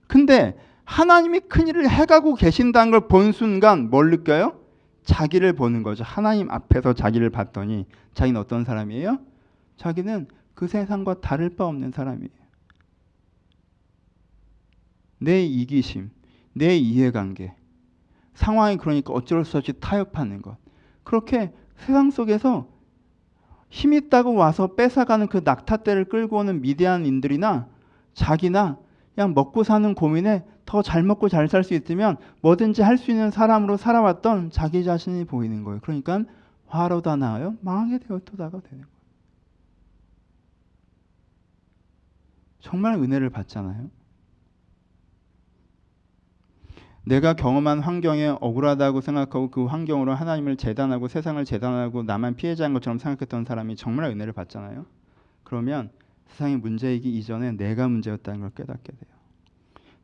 근데 하나님이 큰일을 해가고 계신다는 걸 본 순간 뭘 느껴요? 자기를 보는 거죠. 하나님 앞에서 자기를 봤더니 자기는 어떤 사람이에요? 자기는 그 세상과 다를 바 없는 사람이에요. 내 이기심, 내 이해관계, 상황이 그러니까 어쩔 수 없이 타협하는 것. 그렇게 세상 속에서 힘 있다고 와서 뺏어가는 그 낙타떼를 끌고 오는 미디안인들이나 자기나 그냥 먹고 사는 고민에 더 잘 먹고 잘 살 수 있으면 뭐든지 할 수 있는 사람으로 살아왔던 자기 자신이 보이는 거예요. 그러니까 화로다 나아요. 망하게 되었다가 되는 거예요. 정말 은혜를 받잖아요. 내가 경험한 환경에 억울하다고 생각하고 그 환경으로 하나님을 재단하고 세상을 재단하고 나만 피해자인 것처럼 생각했던 사람이 정말 은혜를 받잖아요. 그러면 세상이 문제이기 이전에 내가 문제였다는 걸 깨닫게 돼요.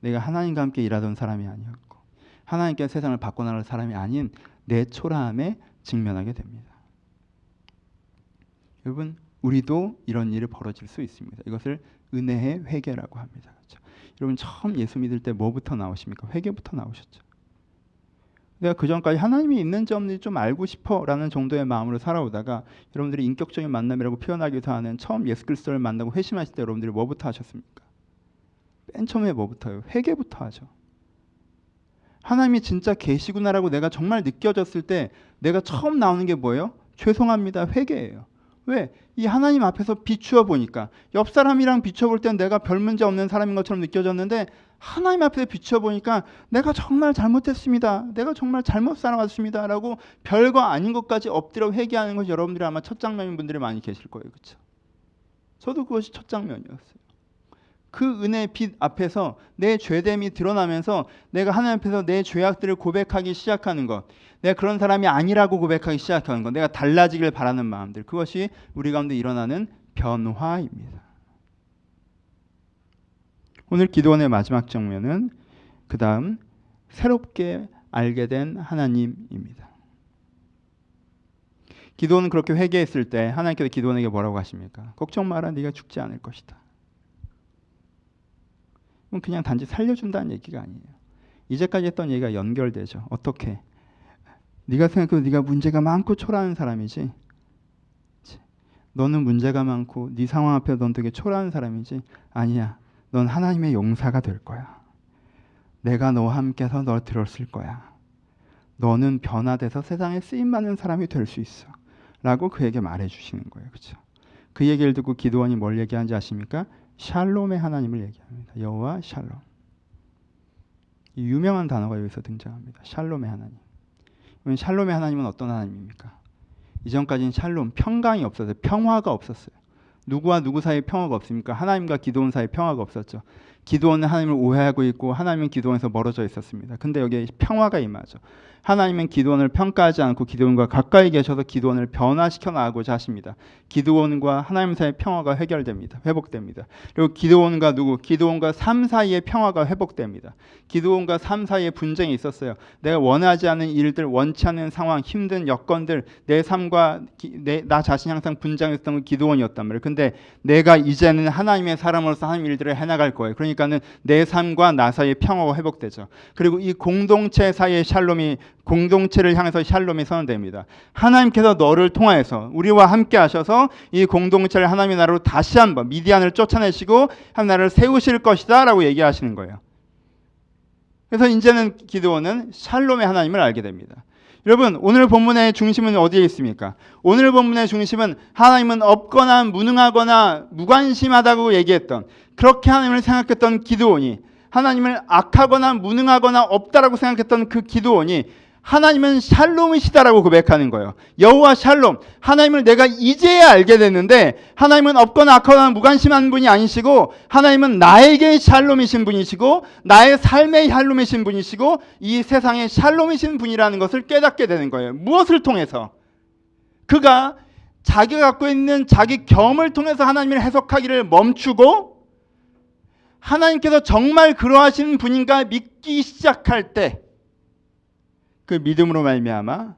내가 하나님과 함께 일하던 사람이 아니었고 하나님께 세상을 바꿔나갈 사람이 아닌 내 초라함에 직면하게 됩니다. 여러분 우리도 이런 일이 벌어질 수 있습니다. 이것을 은혜의 회개라고 합니다. 그렇죠? 여러분 처음 예수 믿을 때 뭐부터 나오십니까? 회개부터 나오셨죠. 내가 그전까지 하나님이 있는지 없는지 좀 알고 싶어라는 정도의 마음으로 살아오다가 여러분들이 인격적인 만남이라고 표현하기도 하는 처음 예수 그리스도를 만나고 회심하실 때 여러분들이 뭐부터 하셨습니까? 맨 처음에 뭐부터요? 회개부터 하죠. 하나님이 진짜 계시구나라고 내가 정말 느껴졌을 때 내가 처음 나오는 게 뭐예요? 죄송합니다. 회개예요. 왜? 이 하나님 앞에서 비추어 보니까 옆 사람이랑 비춰볼 땐 내가 별 문제 없는 사람인 것처럼 느껴졌는데 하나님 앞에 비추어 보니까 내가 정말 잘못했습니다. 내가 정말 잘못 살아왔습니다. 라고 별거 아닌 것까지 엎드려 회개하는 것이 여러분들이 아마 첫 장면인 분들이 많이 계실 거예요. 그렇죠? 저도 그것이 첫 장면이었어요. 그 은혜의 빛 앞에서 내 죄됨이 드러나면서 내가 하나님 앞에서 내 죄악들을 고백하기 시작하는 것, 내가 그런 사람이 아니라고 고백하기 시작하는 것, 내가 달라지길 바라는 마음들, 그것이 우리 가운데 일어나는 변화입니다. 오늘 기도원의 마지막 장면은 그 다음 새롭게 알게 된 하나님입니다. 기도원은 그렇게 회개했을 때 하나님께서 기도원에게 뭐라고 하십니까? 걱정 마라, 네가 죽지 않을 것이다. 그냥 단지 살려준다는 얘기가 아니에요. 이제까지 했던 얘기가 연결되죠. 어떻게? 네가 생각해도 네가 문제가 많고 초라한 사람이지. 너는 문제가 많고 네 상황 앞에 넌 되게 초라한 사람이지. 아니야. 넌 하나님의 용사가 될 거야. 내가 너와 함께해서 널 들었을 거야. 너는 변화돼서 세상에 쓰임받는 사람이 될 수 있어. 라고 그에게 말해주시는 거예요. 그렇죠? 그 얘기를 듣고 기드온이 뭘 얘기하는지 아십니까? 샬롬의 하나님을 얘기합니다. 여호와 샬롬. 이 유명한 단어가 여기서 등장합니다. 샬롬의 하나님. 샬롬의 하나님은 어떤 하나님입니까? 이전까지는 샬롬, 평강이 없었어요. 평화가 없었어요. 누구와 누구 사이에 평화가 없습니까? 하나님과 기드온 사이에 평화가 없었죠. 기드온은 하나님을 오해하고 있고 하나님은 기드온에서 멀어져 있었습니다. 근데 여기에 평화가 임하죠. 하나님은 기드온을 평가하지 않고 기드온과 가까이 계셔서 기드온을 변화시켜 나가고자 하십니다. 기드온과 하나님 사이의 평화가 해결됩니다. 회복됩니다. 그리고 기드온과 삶 사이의 평화가 회복됩니다. 기드온과 삶 사이에 분쟁이 있었어요. 내가 원하지 않는 일들, 원치 않는 상황, 힘든 여건들, 내 삶과 나 자신이 항상 분쟁했던 건 기드온이었단 말이에요. 근데 내가 이제는 하나님의 사람으로서 하나님 일들을 해나갈 거예요. 그러니까는 내 삶과 나 사이의 평화가 회복되죠. 그리고 이 공동체 사이의 샬롬이, 공동체를 향해서 샬롬이 선언됩니다. 하나님께서 너를 통하여서 우리와 함께 하셔서 이 공동체를 하나님의 나라로 다시 한번 미디안을 쫓아내시고 한 나라를 세우실 것이다 라고 얘기하시는 거예요. 그래서 이제는 기드온은 샬롬의 하나님을 알게 됩니다. 여러분, 오늘 본문의 중심은 어디에 있습니까? 오늘 본문의 중심은 하나님은 없거나 무능하거나 무관심하다고 얘기했던, 그렇게 하나님을 생각했던 기드온이, 하나님을 악하거나 무능하거나 없다라고 생각했던 그 기드온이 하나님은 샬롬이시다라고 고백하는 거예요. 여호와 샬롬, 하나님을 내가 이제야 알게 됐는데 하나님은 없거나 악하거나 무관심한 분이 아니시고 하나님은 나에게 샬롬이신 분이시고 나의 삶의 샬롬이신 분이시고 이 세상의 샬롬이신 분이라는 것을 깨닫게 되는 거예요. 무엇을 통해서? 그가 자기가 갖고 있는 자기 경험을 통해서 하나님을 해석하기를 멈추고 하나님께서 정말 그러하신 분인가 믿기 시작할 때 그 믿음으로 말미암아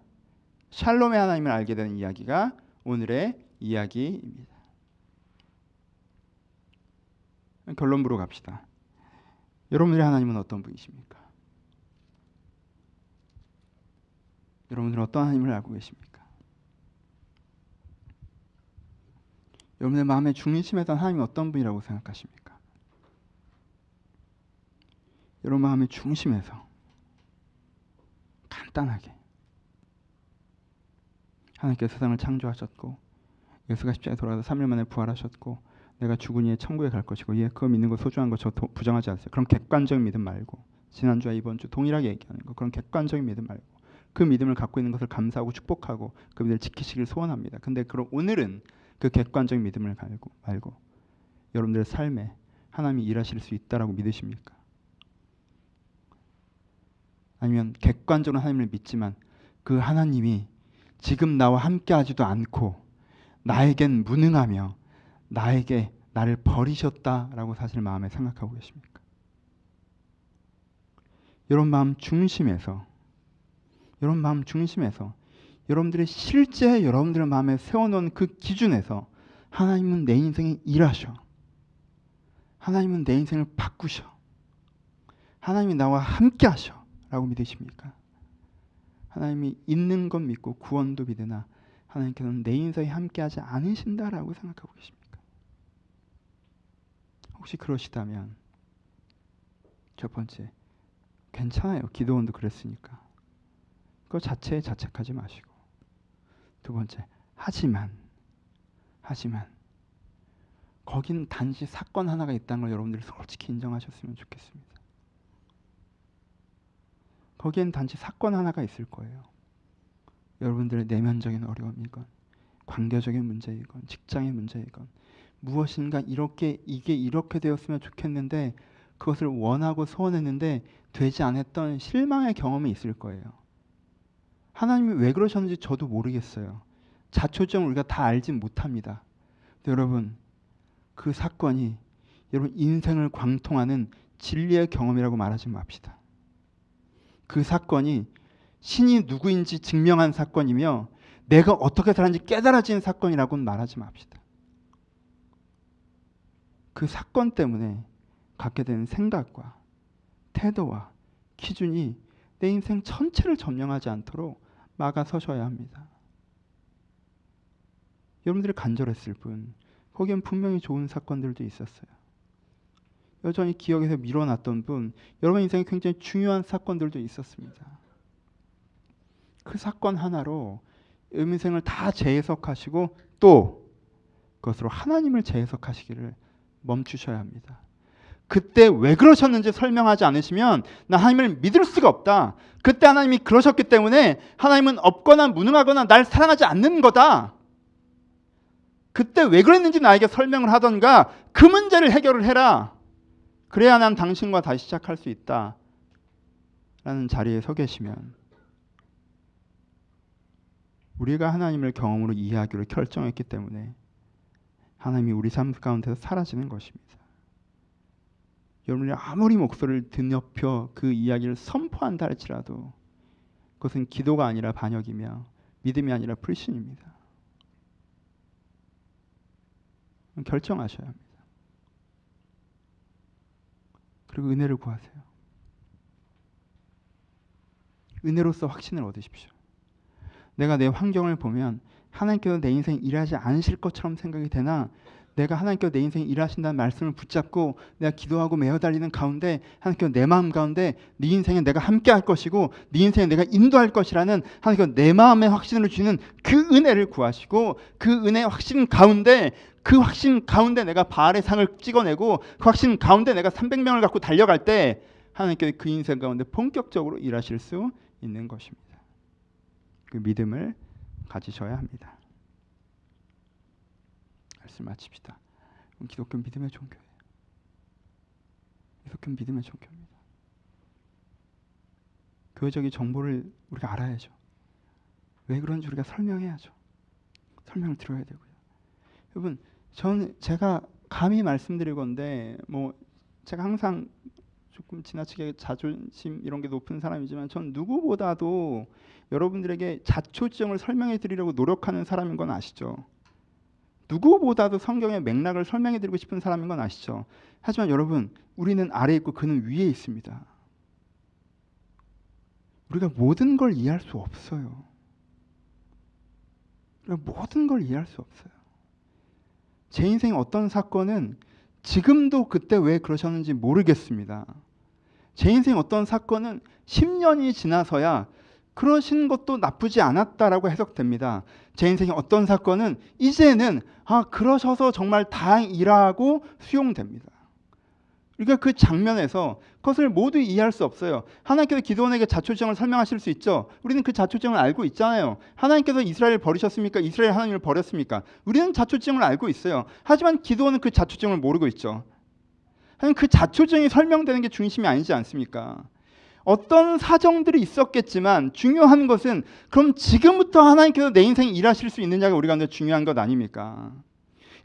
샬롬의 하나님을 알게 되는 이야기가 오늘의 이야기입니다. 결론부로 갑시다. 여러분들의 하나님은 어떤 분이십니까? 여러분들은 어떤 하나님을 알고 계십니까? 여러분의 마음의 중심에서 하나님은 어떤 분이라고 생각하십니까? 여러분 마음의 중심에서 간단하게 하나님께서 세상을 창조하셨고 예수가 십자가에 돌아가서 3일 만에 부활하셨고 내가 죽으니 천국에 갈 것이고 그거 믿는 거 소중한 거 저 부정하지 않으세요. 그런 객관적인 믿음 말고 지난주와 이번주 동일하게 얘기하는 거, 그런 객관적인 믿음 말고 그 믿음을 갖고 있는 것을 감사하고 축복하고 그 믿음을 지키시길 소원합니다. 근데 그럼 오늘은 그 객관적인 믿음을 말고 여러분들의 삶에 하나님이 일하실 수 있다라고 믿으십니까? 아니면 객관적으로 하나님을 믿지만 그 하나님이 지금 나와 함께 하지도 않고 나에겐 무능하며 나를 버리셨다라고 사실 마음에 생각하고 계십니까? 여러분 마음 중심에서 여러분들의 실제 여러분들의 마음에 세워놓은 그 기준에서 하나님은 내 인생에 일하셔. 하나님은 내 인생을 바꾸셔. 하나님이 나와 함께 하셔. 라고 믿으십니까? 하나님이 있는 것 믿고 구원도 믿으나 하나님께서는 내 인생에 함께하지 않으신다라고 생각하고 계십니까? 혹시 그러시다면 첫 번째, 괜찮아요. 기드온도 그랬으니까. 그거 자체에 자책하지 마시고. 두 번째, 하지만 거긴 단지 사건 하나가 있다는 걸 여러분들이 솔직히 인정하셨으면 좋겠습니다. 거기엔 단지 사건 하나가 있을 거예요. 여러분들의 내면적인 어려움이건 관계적인 문제이건 직장의 문제이건 무엇인가 이게 이렇게 되었으면 좋겠는데 그것을 원하고 소원했는데 되지 않았던 실망의 경험이 있을 거예요. 하나님이 왜 그러셨는지 저도 모르겠어요. 자초점을 우리가 다 알진 못합니다. 여러분, 그 사건이 여러분 인생을 관통하는 진리의 경험이라고 말하지 맙시다. 그 사건이 신이 누구인지 증명한 사건이며 내가 어떻게 살았는지 깨달아진 사건이라고는 말하지 맙시다. 그 사건 때문에 갖게 되는 생각과 태도와 기준이 내 인생 전체를 점령하지 않도록 막아서셔야 합니다. 여러분들이 간절했을 뿐 거기엔 분명히 좋은 사건들도 있었어요. 여전히 기억에서 밀어놨던 분, 여러분 인생에 굉장히 중요한 사건들도 있었습니다. 그 사건 하나로 인생을 다 재해석하시고 또 그것으로 하나님을 재해석하시기를 멈추셔야 합니다. 그때 왜 그러셨는지 설명하지 않으시면 나 하나님을 믿을 수가 없다. 그때 하나님이 그러셨기 때문에 하나님은 없거나 무능하거나 날 사랑하지 않는 거다. 그때 왜 그랬는지 나에게 설명을 하던가 그 문제를 해결을 해라. 그래야 난 당신과 다시 시작할 수 있다. 라는 자리에 서 계시면 우리가 하나님을 경험으로 이해하기로 결정했기 때문에 하나님이 우리 삶 가운데서 사라지는 것입니다. 여러분이 아무리 목소리를 드높여 그 이야기를 선포한다 할지라도 그것은 기도가 아니라 반역이며 믿음이 아니라 불신입니다. 결정하셔야 합니다. 그리고 은혜를 구하세요. 은혜로서 확신을 얻으십시오. 내가 내 환경을 보면 하나님께서 내 인생 일하지 않으실 것처럼 생각이 되나 내가 하나님께서 내 인생 일하신다는 말씀을 붙잡고 내가 기도하고 매어달리는 가운데 하나님께서 내 마음 가운데 네 인생에 내가 함께 할 것이고 네 인생에 내가 인도할 것이라는 하나님께서 내 마음에 확신을 주시는 그 은혜를 구하시고 그 은혜의 확신 가운데 그 확신 가운데 내가 바알의 상을 찍어내고 그 확신 가운데 내가 300명을 갖고 달려갈 때 하나님께서 그 인생 가운데 본격적으로 일하실 수 있는 것입니다. 그 믿음을 가지셔야 합니다. 말씀 마칩시다. 기독교 믿음의 종교예요. 기독교 믿음의 종교입니다. 교회적인 정보를 우리가 알아야죠. 왜 그런지 우리가 설명해야죠. 설명을 드려야 되고요. 여러분, 제가 감히 말씀드릴 건데 제가 항상 조금 지나치게 자존심 이런 게 높은 사람이지만 전 누구보다도 여러분들에게 자초지종을 설명해 드리려고 노력하는 사람인 건 아시죠? 누구보다도 성경의 맥락을 설명해 드리고 싶은 사람인 건 아시죠? 하지만 여러분, 우리는 아래에 있고 그는 위에 있습니다. 우리가 모든 걸 이해할 수 없어요. 우리가 모든 걸 이해할 수 없어요. 제 인생의 어떤 사건은 지금도 그때 왜 그러셨는지 모르겠습니다. 제 인생의 어떤 사건은 10년이 지나서야 그러신 것도 나쁘지 않았다라고 해석됩니다. 제 인생의 어떤 사건은 이제는 그러셔서 정말 다행이라고 수용됩니다. 그러니까 그 장면에서 그것을 모두 이해할 수 없어요. 하나님께서 기드온에게 자초지종을 설명하실 수 있죠. 우리는 그 자초지종을 알고 있잖아요. 하나님께서 이스라엘을 버리셨습니까? 이스라엘 하나님을 버렸습니까? 우리는 자초지종을 알고 있어요. 하지만 기드온은 그 자초지종을 모르고 있죠. 하나님 그 자초지종이 설명되는 게 중심이 아니지 않습니까? 어떤 사정들이 있었겠지만 중요한 것은 그럼 지금부터 하나님께서 내 인생에 일하실 수 있느냐가 우리 가운데 중요한 것 아닙니까?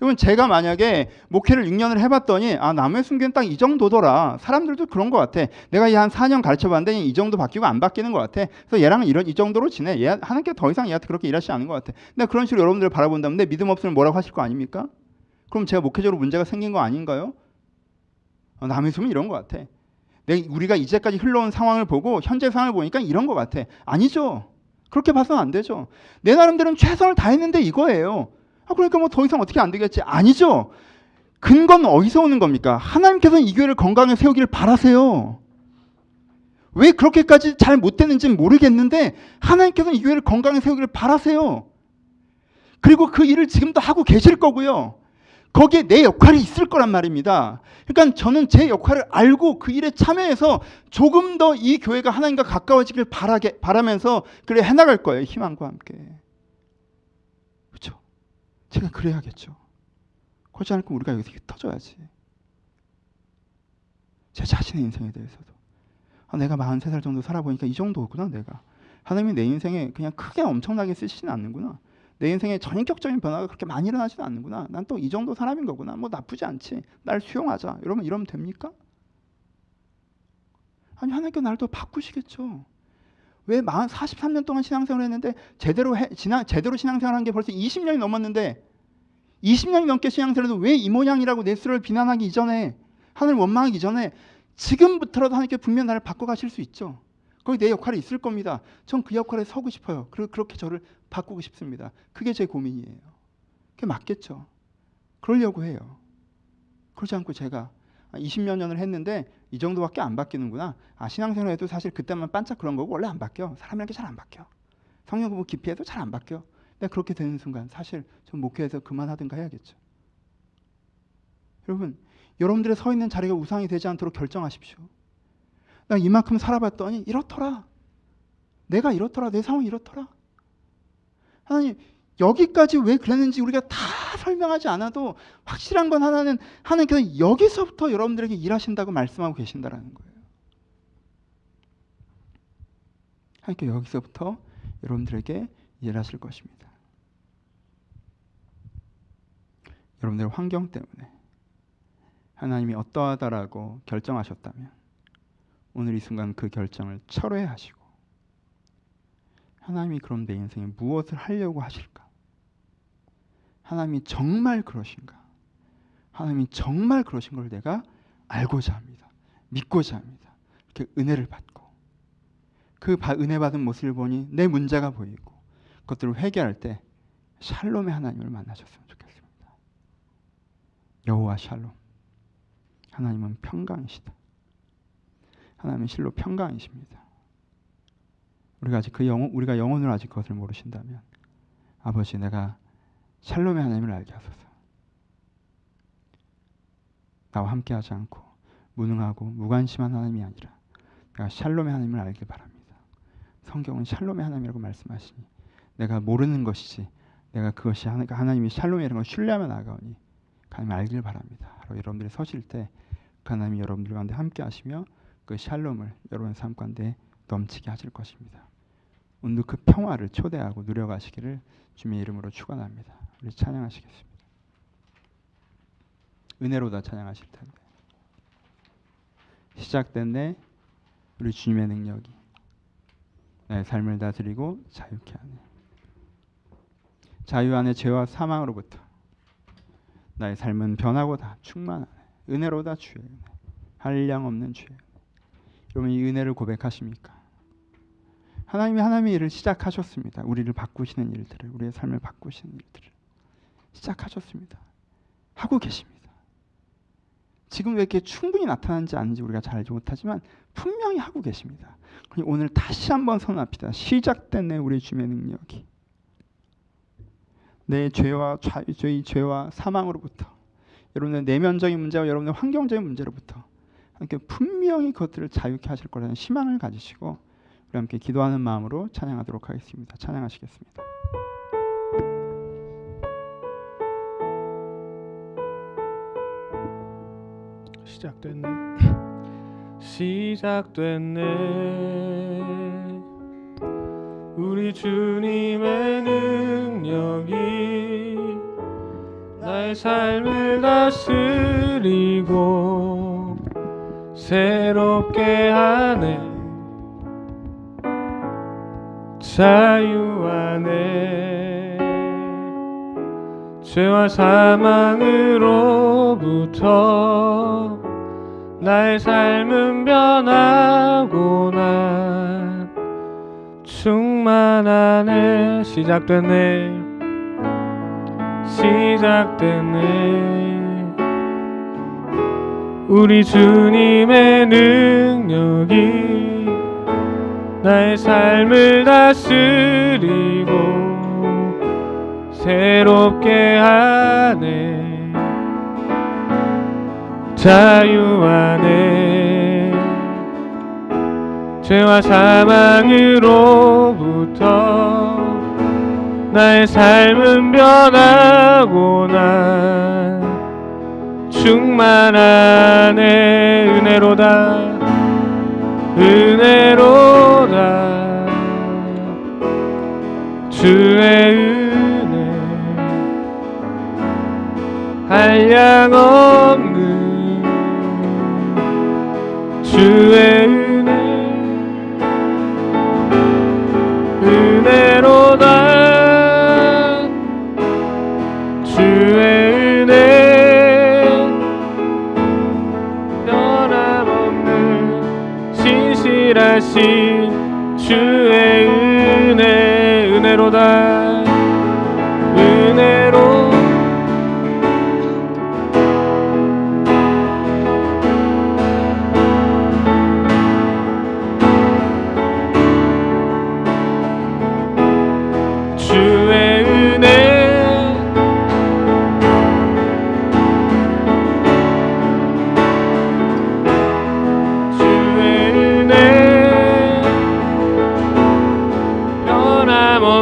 여러분, 제가 만약에 목회를 6년을 해봤더니 나무의 순교는 딱 이 정도더라. 사람들도 그런 것 같아. 내가 얘 한 4년 가르쳐봤는데 이 정도 바뀌고 안 바뀌는 것 같아. 그래서 얘랑은 이 정도로 지내. 하나님께서 더 이상 얘한테 그렇게 일하시지 않은 것 같아. 근데 그런 식으로 여러분들을 바라본다면 내 믿음 없으면 뭐라고 하실 거 아닙니까? 그럼 제가 목회적으로 문제가 생긴 거 아닌가요? 남의 숨은 이런 것 같아. 우리가 이제까지 흘러온 상황을 보고 현재 상황을 보니까 이런 것 같아. 아니죠. 그렇게 봐서는 안 되죠. 내 나름대로는 최선을 다했는데 이거예요. 그러니까 더 이상 어떻게 안 되겠지. 아니죠. 근거는 어디서 오는 겁니까? 하나님께서는 이 교회를 건강하게 세우기를 바라세요. 왜 그렇게까지 잘 못됐는지는 모르겠는데 하나님께서는 이 교회를 건강하게 세우기를 바라세요. 그리고 그 일을 지금도 하고 계실 거고요. 거기에 내 역할이 있을 거란 말입니다. 그러니까 저는 제 역할을 알고 그 일에 참여해서 조금 더 이 교회가 하나님과 가까워지길 바라면서 그래 해나갈 거예요. 희망과 함께. 그렇죠? 제가 그래야겠죠. 그렇지 않고 우리가 여기서 흩어져야지. 제 자신의 인생에 대해서도 내가 43살 정도 살아보니까 이 정도구나. 내가 하나님이 내 인생에 그냥 크게 엄청나게 쓰시진 않는구나. 내 인생에 전인격적인 변화가 그렇게 많이 일어나지도 않는구나. 난 또 이 정도 사람인 거구나. 나쁘지 않지. 날 수용하자. 이러면 됩니까? 아니, 하나님께서 나를 또 바꾸시겠죠. 왜 43년 동안 신앙생활을 했는데 제대로 신앙생활한 게 벌써 20년이 넘었는데 20년이 넘게 신앙생활해도 왜 이 모양이라고 내 스스로를 비난하기 이전에 하나님을 원망하기 이전에 지금부터라도 하나님께 분명 나를 바꿔가실 수 있죠. 거기 내 역할이 있을 겁니다. 전 그 역할에 서고 싶어요. 그렇게 저를 바꾸고 싶습니다. 그게 제 고민이에요. 그게 맞겠죠. 그러려고 해요. 그러지 않고 제가 20몇 년을 했는데 이 정도밖에 안 바뀌는구나. 신앙생활 해도 사실 그때만 반짝 그런 거고 원래 안 바뀌어. 사람이란 게 잘 안 바뀌어. 성경 공부 깊이 해도 잘 안 바뀌어. 근데 그렇게 되는 순간 사실 좀 목회에서 그만하든가 해야겠죠. 여러분, 여러분들의 서 있는 자리가 우상이 되지 않도록 결정하십시오. 나 이만큼 살아봤더니 이렇더라. 내가 이렇더라. 내 상황이 이렇더라. 하나님, 여기까지 왜 그랬는지 우리가 다 설명하지 않아도 확실한 건 하나는 하나님께서 여기서부터 여러분들에게 일하신다고 말씀하고 계신다라는 거예요. 하나님께서 여기서부터 여러분들에게 일하실 것입니다. 여러분들의 환경 때문에 하나님이 어떠하다라고 결정하셨다면 오늘 이 순간 그 결정을 철회하시고 하나님이 그럼 내 인생에 무엇을 하려고 하실까? 하나님이 정말 그러신가? 하나님이 정말 그러신 걸 내가 알고자 합니다. 믿고자 합니다. 이렇게 은혜를 받고 그 은혜 받은 모습을 보니 내 문제가 보이고 그것들을 회개할 때 샬롬의 하나님을 만나셨으면 좋겠습니다. 여호와 샬롬. 하나님은 평강이시다. 하나님은 실로 평강이십니다. 우리가 영혼으로 아직 그것을 모르신다면 아버지, 내가 샬롬의 하나님을 알게 하소서. 나와 함께하지 않고 무능하고 무관심한 하나님이 아니라 내가 샬롬의 하나님을 알길 바랍니다. 성경은 샬롬의 하나님이라고 말씀하시니 내가 모르는 것이지 내가 그것이 하나님이 샬롬이라는 걸 신뢰하며 나아가오니 하나님 알길 바랍니다. 여러분들이 서실 때 하나님이 여러분들 가운데 함께하시며 그 샬롬을 여러분 삶 가운데 넘치게 하실 것입니다. 오늘 그 평화를 초대하고 누려가시기를 주님의 이름으로 축원합니다. 우리 찬양하시겠습니다. 은혜로다 찬양하실 텐데 시작됐네 우리 주님의 능력이 나의 삶을 다스리고 자유케 하네. 자유 안에 죄와 사망으로부터 나의 삶은 변하고 다 충만하네. 은혜로다 주의 은혜. 한량 없는 주의 은혜. 여러분 이 은혜를 고백하십니까? 하나님의 일을 시작하셨습니다. 우리를 바꾸시는 일들을, 우리의 삶을 바꾸시는 일들을 시작하셨습니다. 하고 계십니다. 지금 왜 이렇게 충분히 나타나는지 아는지 우리가 잘 알지 못하지만 분명히 하고 계십니다. 오늘 다시 한번 선언합시다. 시작됐네 우리 주님의 능력이. 내 죄와 사망으로부터, 여러분의 내면적인 문제와 여러분의 환경적인 문제로부터 함께 분명히 그것들을 자유케 하실 거라는 희망을 가지시고 우리 함께 기도하는 마음으로 찬양하도록 하겠습니다. 찬양하시겠습니다. 시작됐네. 시작됐네. 우리 주님의 능력이 나의 삶을 다스리고 새롭게 하네. 자유 안에 죄와 사망으로부터 나의 삶은 변하고 난 충만하네. 시작됐네. 시작됐네. 우리 주님의 능력이 나의 삶을 다스리고 새롭게 하네. 자유 안에 죄와 사망으로부터 나의 삶은 변하고 난 충만하네. 은혜로다 은혜로다 주의 은혜 한량 없는 주의 은혜 은혜로다 주의 은혜 변함없는 신실하신 주의 은혜 은혜로다 은혜로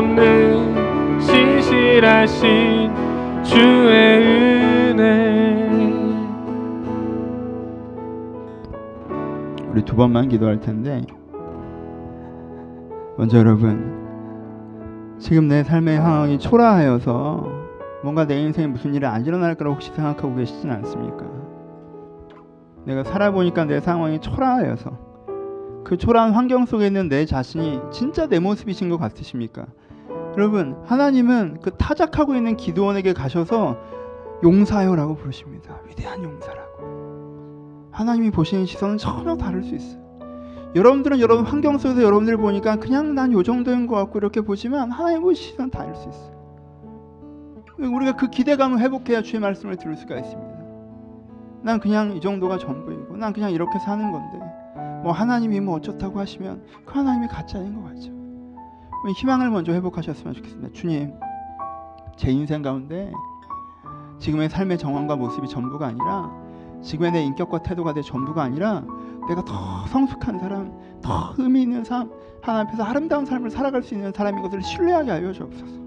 없는 신실하신 주의 은혜. 우리 두 번만 기도할 텐데, 먼저 여러분, 지금 내 삶의 상황이 초라하여서 뭔가 내 인생에 무슨 일이 안 일어날 거라고 혹시 생각하고 계시진 않습니까? 내가 살아보니까 내 상황이 초라하여서 그 초라한 환경 속에 있는 내 자신이 진짜 내 모습이신 것 같으십니까? 여러분, 하나님은 그 타작하고 있는 기드온에게 가셔서 용사여라고 부르십니다. 위대한 용사라고. 하나님이 보시는 시선은 전혀 다를 수 있어요. 여러분들은 여러분 환경 속에서 여러분들 보니까 그냥 난 요 정도인 것 같고 이렇게 보지만 하나님 보시는 시선은 다를 수 있어요. 우리가 그 기대감을 회복해야 주의 말씀을 들을 수가 있습니다. 난 그냥 이 정도가 전부이고 난 그냥 이렇게 사는 건데 뭐 하나님이 뭐 어쩌다고 하시면 그 하나님이 가짜인 것 같죠. 희망을 먼저 회복하셨으면 좋겠습니다. 주님, 제 인생 가운데 지금의 삶의 정황과 모습이 전부가 아니라, 지금의 내 인격과 태도가 내 전부가 아니라, 내가 더 성숙한 사람, 더 의미 있는 삶, 하나님 앞에서 아름다운 삶을 살아갈 수 있는 사람인 것을 신뢰하게 하여 주옵소서.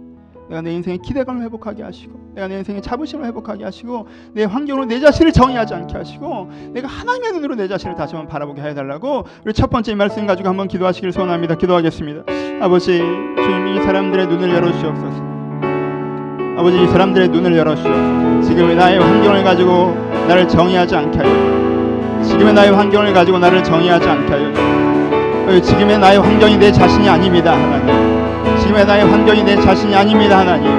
내가 내 인생의 기대감을 회복하게 하시고, 내가 내 인생의 자부심을 회복하게 하시고, 내 환경으로 내 자신을 정의하지 않게 하시고, 내가 하나님의 눈으로 내 자신을 다시 한번 바라보게 해달라고 우리 첫 번째 말씀 가지고 한번 기도하시길 소원합니다. 기도하겠습니다. 아버지, 주님, 이 사람들의 눈을 열어주시옵소서. 아버지, 이 사람들의 눈을 열어주시옵소서. 지금의 나의 환경을 가지고 나를 정의하지 않게 하여, 지금의 나의 환경을 가지고 나를 정의하지 않게 하여, 지금의 나의 환경이 내 자신이 아닙니다. 하나님, 지금의 나의 환경이 내 자신이 아닙니다. 하나님,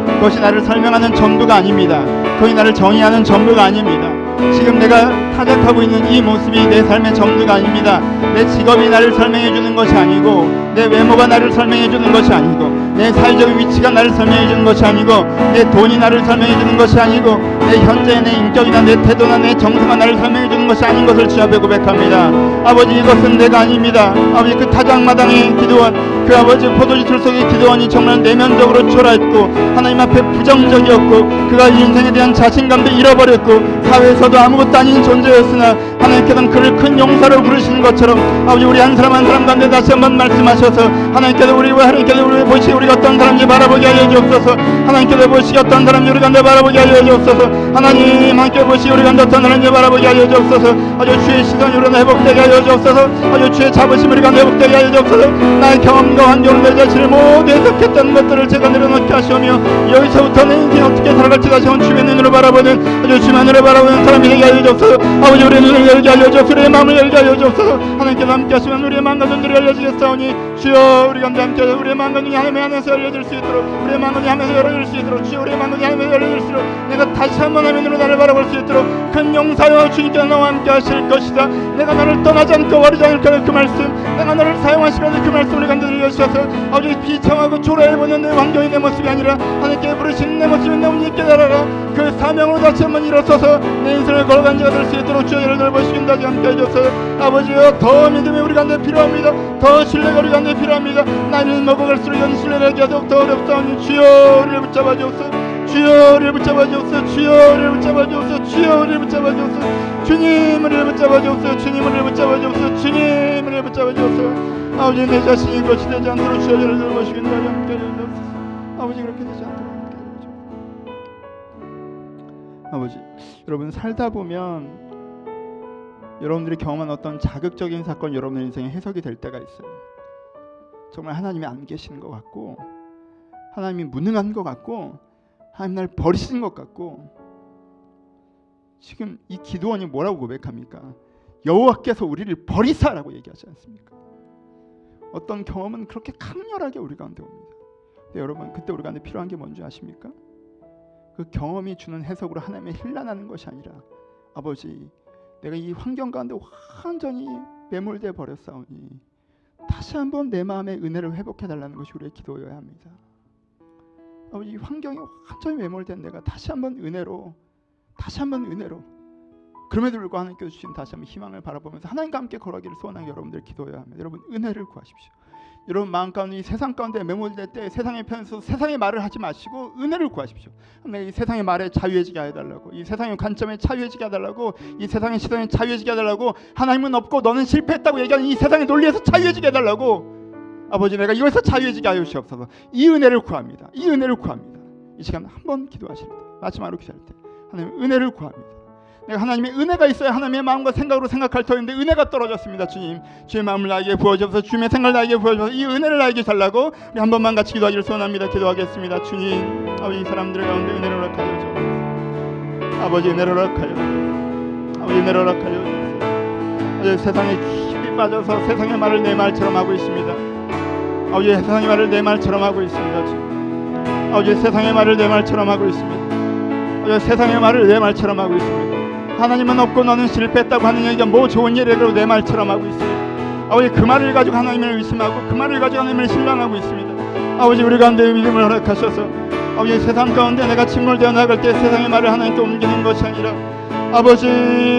그것이 나를 설명하는 전부가 아닙니다. 그것이 나를 정의하는 전부가 아닙니다. 지금 내가 타작하고 있는 이 모습이 내 삶의 전부가 아닙니다. 내 직업이 나를 설명해 주는 것이 아니고, 내 외모가 나를 설명해 주는 것이 아니고, 내 사회적 위치가 나를 설명해 주는 것이 아니고, 내 돈이 나를 설명해 주는 것이 아니고, 내 현재의 내 인격이나 내 태도나 내 정서가 나를 설명해 주는 것이 아닌 것을 주 앞에 고백합니다. 아버지, 이것은 내가 아닙니다. 아버지, 그 타작마당의 기드온, 그 아버지 포도주틀 속의 기드온이 정말 내면적으로 초라했고 하나님 앞에 부정적이었고, 그가 인생에 대한 자신감도 잃어버렸고 사회에서도 아무것도 아닌 존재였으나 하나님께서는 그를 큰 용사로 부르신 것처럼, 아버지, 우리 한 사람 한 사람 가운데 다시 한번 말씀하셔서 하나님께서 우리를 보시기 우리가 어떤 사람인지 바라보게 하여 주옵소서. 하나님께서 보시기 어떤 사람인지 우리 가운데 바라보게 하여 주옵소서. 하나님께 보시기 우리 가운데 어떤 사람인지 바라보게 하여 주옵소서. 아주 주의 시선이 우리가 회복되게 하여 주옵소서. 아주 주의 자부심이 우리 가운데 회복되게 하여 주옵소서. 나의 경험과 환경을 내 자신을 모두 해석했던 것들을 제가 내려놓게 하시오며, 여기서부터 내 인생이 어떻게 살아갈지 다시 한번 주의 눈으로 바라보는, 아주 주의 눈으로 바라보는 사람이 되게 하여 주옵소서. 아버지, 우리의 눈을 열게 하여 주옵소서. 우리의 마음을 열게 하여 주옵소서. 하나님께서 함께 하시면 우리의 마음과 눈들이 열려지겠사오니, 주여, 우리 가운데 함께 하여 우리의 마음과 눈이 하나님의 안에서 열려질 수 있도록, 우리의 마음과 눈이 하나님에서 열려질 수 있도록, 주여, 우리의 마음과 눈이 하나님에서 열려질 수 있도록, 내가 다시 한번 하나님으로 나를 바라볼 수 있도록 큰 용사여 주님께서 나와 함께 하실 것이다. 내가 너를 떠나지 않고 버리지 않을 거는 그 말씀, 내가 너를 사용하시려는 그 말씀 우리 가운데 들려주셔서 아버지, 비참하고 초라해 보이는 내 환경이 내 모습이 아니라 하나님께 부르신 내 모습이 내 운이 깨달아라. 그 사명으로 다시 한번 일어서서 내 인생을 걸어간 자가 될 수 있도록 주여 저를 돌보시긴 다시 함께 해주셔서, 아버지여, 더 믿음이 우리 가운데 필요합니다. 더 신뢰가 우리 가운데 필요합니다. 나이를 먹어갈수록 이런 신뢰를 하기가 더 어렵사오니 주여 우리를 붙잡아 주옵소서. 주여 우리를 붙잡아 주옵소서. 주여 우리를 붙잡아 주옵소서. 주여 우리를 붙잡아 주옵소서. 주님 우리를 붙잡아 주옵소서. 주님 우리를 붙잡아 주옵소서. 주님 우리를 붙잡아 주옵소서. 아버지, 내 자신이 것이 되지 않도록 주여 저를 돌보시긴 다시 함께 해주옵소서. 아버지, 그렇게 되지 않도록 함께 해주옵소서. 아버지, 여러분 살다 보면 여러분들이 경험한 어떤 자극적인 사건, 여러분의 인생에 해석이 될 때가 있어요. 정말 하나님이 안 계시는 것 같고, 하나님이 무능한 것 같고, 하나님 날 버리신 것 같고. 지금 이 기드온이 뭐라고 고백합니까? 여호와께서 우리를 버리사라고 얘기하지 않습니까? 어떤 경험은 그렇게 강렬하게 우리 가운데 옵니다. 근데 여러분, 그때 우리 가운데 필요한 게 뭔지 아십니까? 그 경험이 주는 해석으로 하나님의 힐난하는 것이 아니라, 아버지, 내가 이 환경 가운데 완전히 매몰돼 버렸사오니 다시 한번 내 마음의 은혜를 회복해달라는 것이 우리의 기도여야 합니다. 아버지, 이 환경이 완전히 매몰된 내가 다시 한번 은혜로, 그럼에도 불구하고 하나님께서 주신 다시 한번 희망을 바라보면서 하나님과 함께 걸어가기를 소원하는 여러분들 기도해야 합니다. 여러분, 은혜를 구하십시오. 여러분 마음 가운데 이 세상 가운데 매몰될 때 세상의 편에서 세상의 말을 하지 마시고 은혜를 구하십시오. 이 세상의 말에 자유해지게 해달라고, 이 세상의 관점에 자유해지게 해달라고, 이 세상의 시선에 자유해지게 해달라고, 하나님은 없고 너는 실패했다고 얘기하는 이 세상의 논리에서 자유해지게 해달라고. 아버지, 내가 이것에서 자유해지게 하여 주시옵소서. 이 은혜를 구합니다. 이 은혜를 구합니다. 이 시간 한번 기도하실 때, 마지막으로 기도할 때 하나님 은혜를 구합니다. 내가 하나님의 은혜가 있어야 하나님의 마음과 생각으로 생각할 터인데 은혜가 떨어졌습니다. 주님, 주의 마음을 나에게 부어주셔서, 주님의 생각을 나에게 부어주셔서 이 은혜를 나에게 달라고 우리 한 번만 같이 기도하기를 소원합니다. 기도하겠습니다. 주님, 아버지, 이 사람들 가운데 은혜를 허락하여 주옵소서. 아버지, 은혜를 허락하여 주옵소서. 아버지, 은혜를 허락하여 주옵소서. 아버지, 세상에 깊이 빠져서 세상의 말을 내 말처럼 하고 있습니다. 아버지, 세상의 말을 내 말처럼 하고 있습니다. 주님, 아버지, 세상의 말을 내 말처럼 하고 있습니다. 아버지, 세상의 말을 내 말처럼 하고 있습니다. 하나님은 없고 너는 실패했다고 하는 얘기가 뭐 좋은 일이라고 내 말처럼 하고 있습니다. 아버지, 그 말을 가지고 하나님을 의심하고 그 말을 가지고 하나님을 신랑하고 있습니다. 아버지, 우리 가운데 믿음을 허락하셔서 아버지, 세상 가운데 내가 침몰되어 나갈 때 세상의 말을 하나님께 옮기는 것이 아니라 아버지,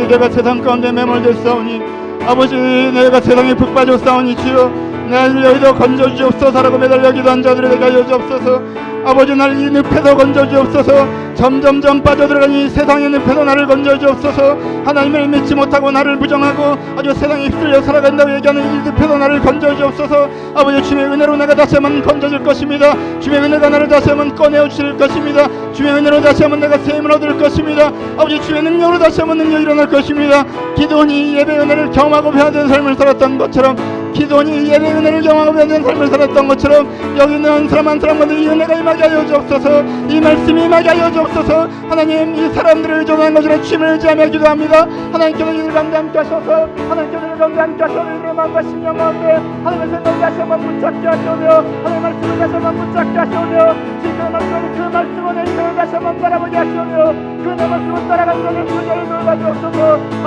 내가 세상 가운데 매몰됐사오니 아버지, 내가 세상에 푹 빠졌사오니 주여 나를 여기서 건져주옵소서라고 매달려 기도한 자들에게 하여 주옵소서. 아버지, 나를 이 늪에서 건져주옵소서. 점점점 빠져들어가는 이 세상의 늪에서 나를 건져주옵소서. 하나님을 믿지 못하고 나를 부정하고 아주 세상에 휩쓸려 살아간다고 얘기하는 이 늪에서 나를 건져주옵소서. 아버지, 주의 은혜로 내가 다시 한번 건져질 것입니다. 주의 은혜가 나를 다시 한번 꺼내어 주실 것입니다. 주의 은혜로 다시 한번 내가 세임을 얻을 것입니다. 아버지, 주의 능력으로 다시 한번 능력이 일어날 것입니다. 기도원이 예배 은혜를 경험하고 배워된 삶을 살았던 것처럼, 기도원이 예배 은혜를 경험하고 배워된 삶을 살았던 것처럼 여기 있는 한 사람 한 사람마다 이 은혜가 임하게 하여 주옵소서. 이 말씀이 임하게 하여 주옵소서. 하나님, 이 사람들을 의존한 것으로 주님을 의지하며 기도합니다. 하나님께서 이들 가운데 함께 하셔서, 하나님께서 이들 가운데 함께 하셔서 이들의 마음과 심령 가운데 하나님의 생각을 다시 한번 붙잡게 하시오며 하나님의 말씀을 다시 한번 붙잡게 하시오며 진짜의 말씀을 그 말씀을 내 인생을 다시 한번 바라보게 하시오며 그 내 말씀을 따라가는 것을 그자를 놀라주옵소서.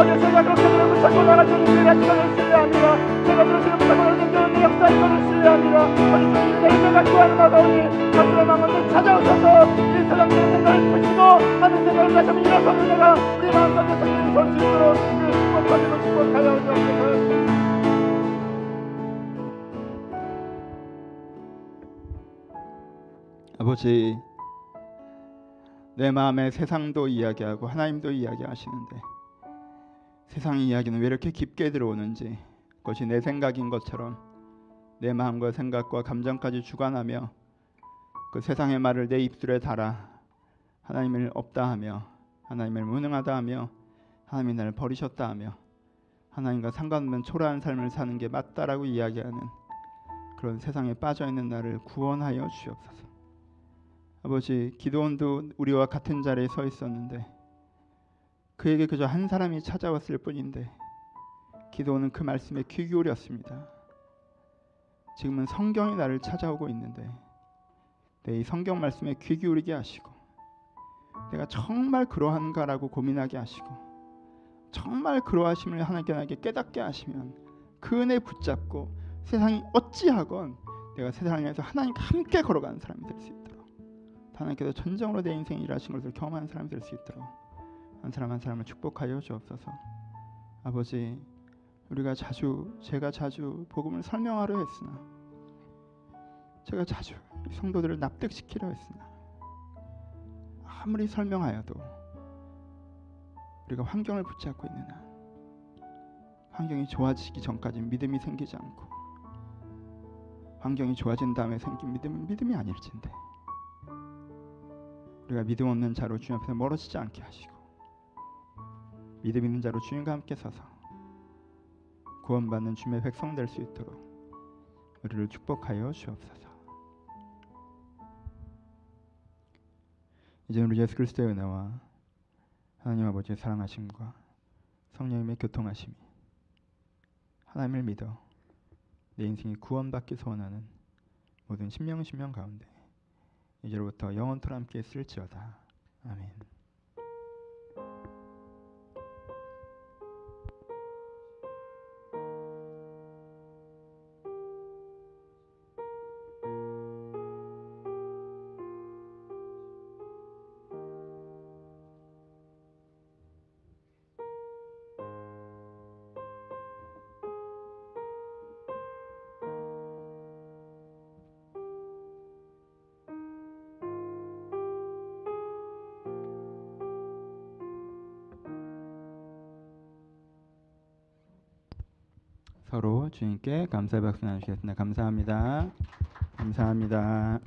어제 제가 그렇게 들을 붙잡고 나가주는 주의 시간을 신뢰합니다. 제가 들으시는 붙잡고 나가주는 내 역사인 것을 신뢰합니다. 어제 주님의 은혜가 구하는 나가오니 저들의 마음을 찾아오셔서 이 세상의 생각을 푸시고 하는 생각을 다시 한번 일어서는 내가 우리 마음 가운데 성령이 설 수 있도록 그 축복하시고 축복하여 주옵소서. 아버지, 내 마음에 세상도 이야기하고 하나님도 이야기하시는데 세상 이야기는 왜 이렇게 깊게 들어오는지, 그것이 내 생각인 것처럼 내 마음과 생각과 감정까지 주관하며 그 세상의 말을 내 입술에 달아 하나님을 없다 하며 하나님을 무능하다 하며 하나님이 나를 버리셨다 하며 하나님과 상관없는 초라한 삶을 사는 게 맞다라고 이야기하는 그런 세상에 빠져있는 나를 구원하여 주옵소서. 아버지, 기드온도 우리와 같은 자리에 서 있었는데 그에게 그저 한 사람이 찾아왔을 뿐인데 기드온은 그 말씀에 귀 기울였습니다. 지금은 성경이 나를 찾아오고 있는데 내 이 성경 말씀에 귀 기울이게 하시고 내가 정말 그러한가라고 고민하게 하시고 정말 그러하심을 하나님께 나에게 깨닫게 하시면 그 은혜 붙잡고 세상이 어찌하건 내가 세상에서 하나님과 함께 걸어가는 사람이 될 수 있도록, 하나님께서 전정으로 내 인생에 일하신 것을 경험하는 사람이 될 수 있도록 한 사람 한 사람을 축복하여 주옵소서. 아버지, 제가 자주 복음을 설명하려 했으나, 제가 자주 성도들을 납득시키려 했으나 아무리 설명하여도 우리가 환경을 붙잡고 있는 한 환경이 좋아지기 전까지 믿음이 생기지 않고 환경이 좋아진 다음에 생긴 믿음은 믿음이 아닐진데 우리가 믿음 없는 자로 주님 앞에서 멀어지지 않게 하시고 믿음 있는 자로 주님과 함께 서서 구원받는 주님의 백성 될 수 있도록 우리를 축복하여 주옵소서. 이제 우리 예수 그리스도의 은혜와 하나님 아버지의 사랑하심과 성령님의 교통하심이 하나님을 믿어 내 인생이 구원받기 소원하는 모든 심령 가운데 이제로부터 영원토록 함께 있을지어다. 아멘. 서로 주님께 감사의 박수 나누시겠습니다. 감사합니다. 감사합니다.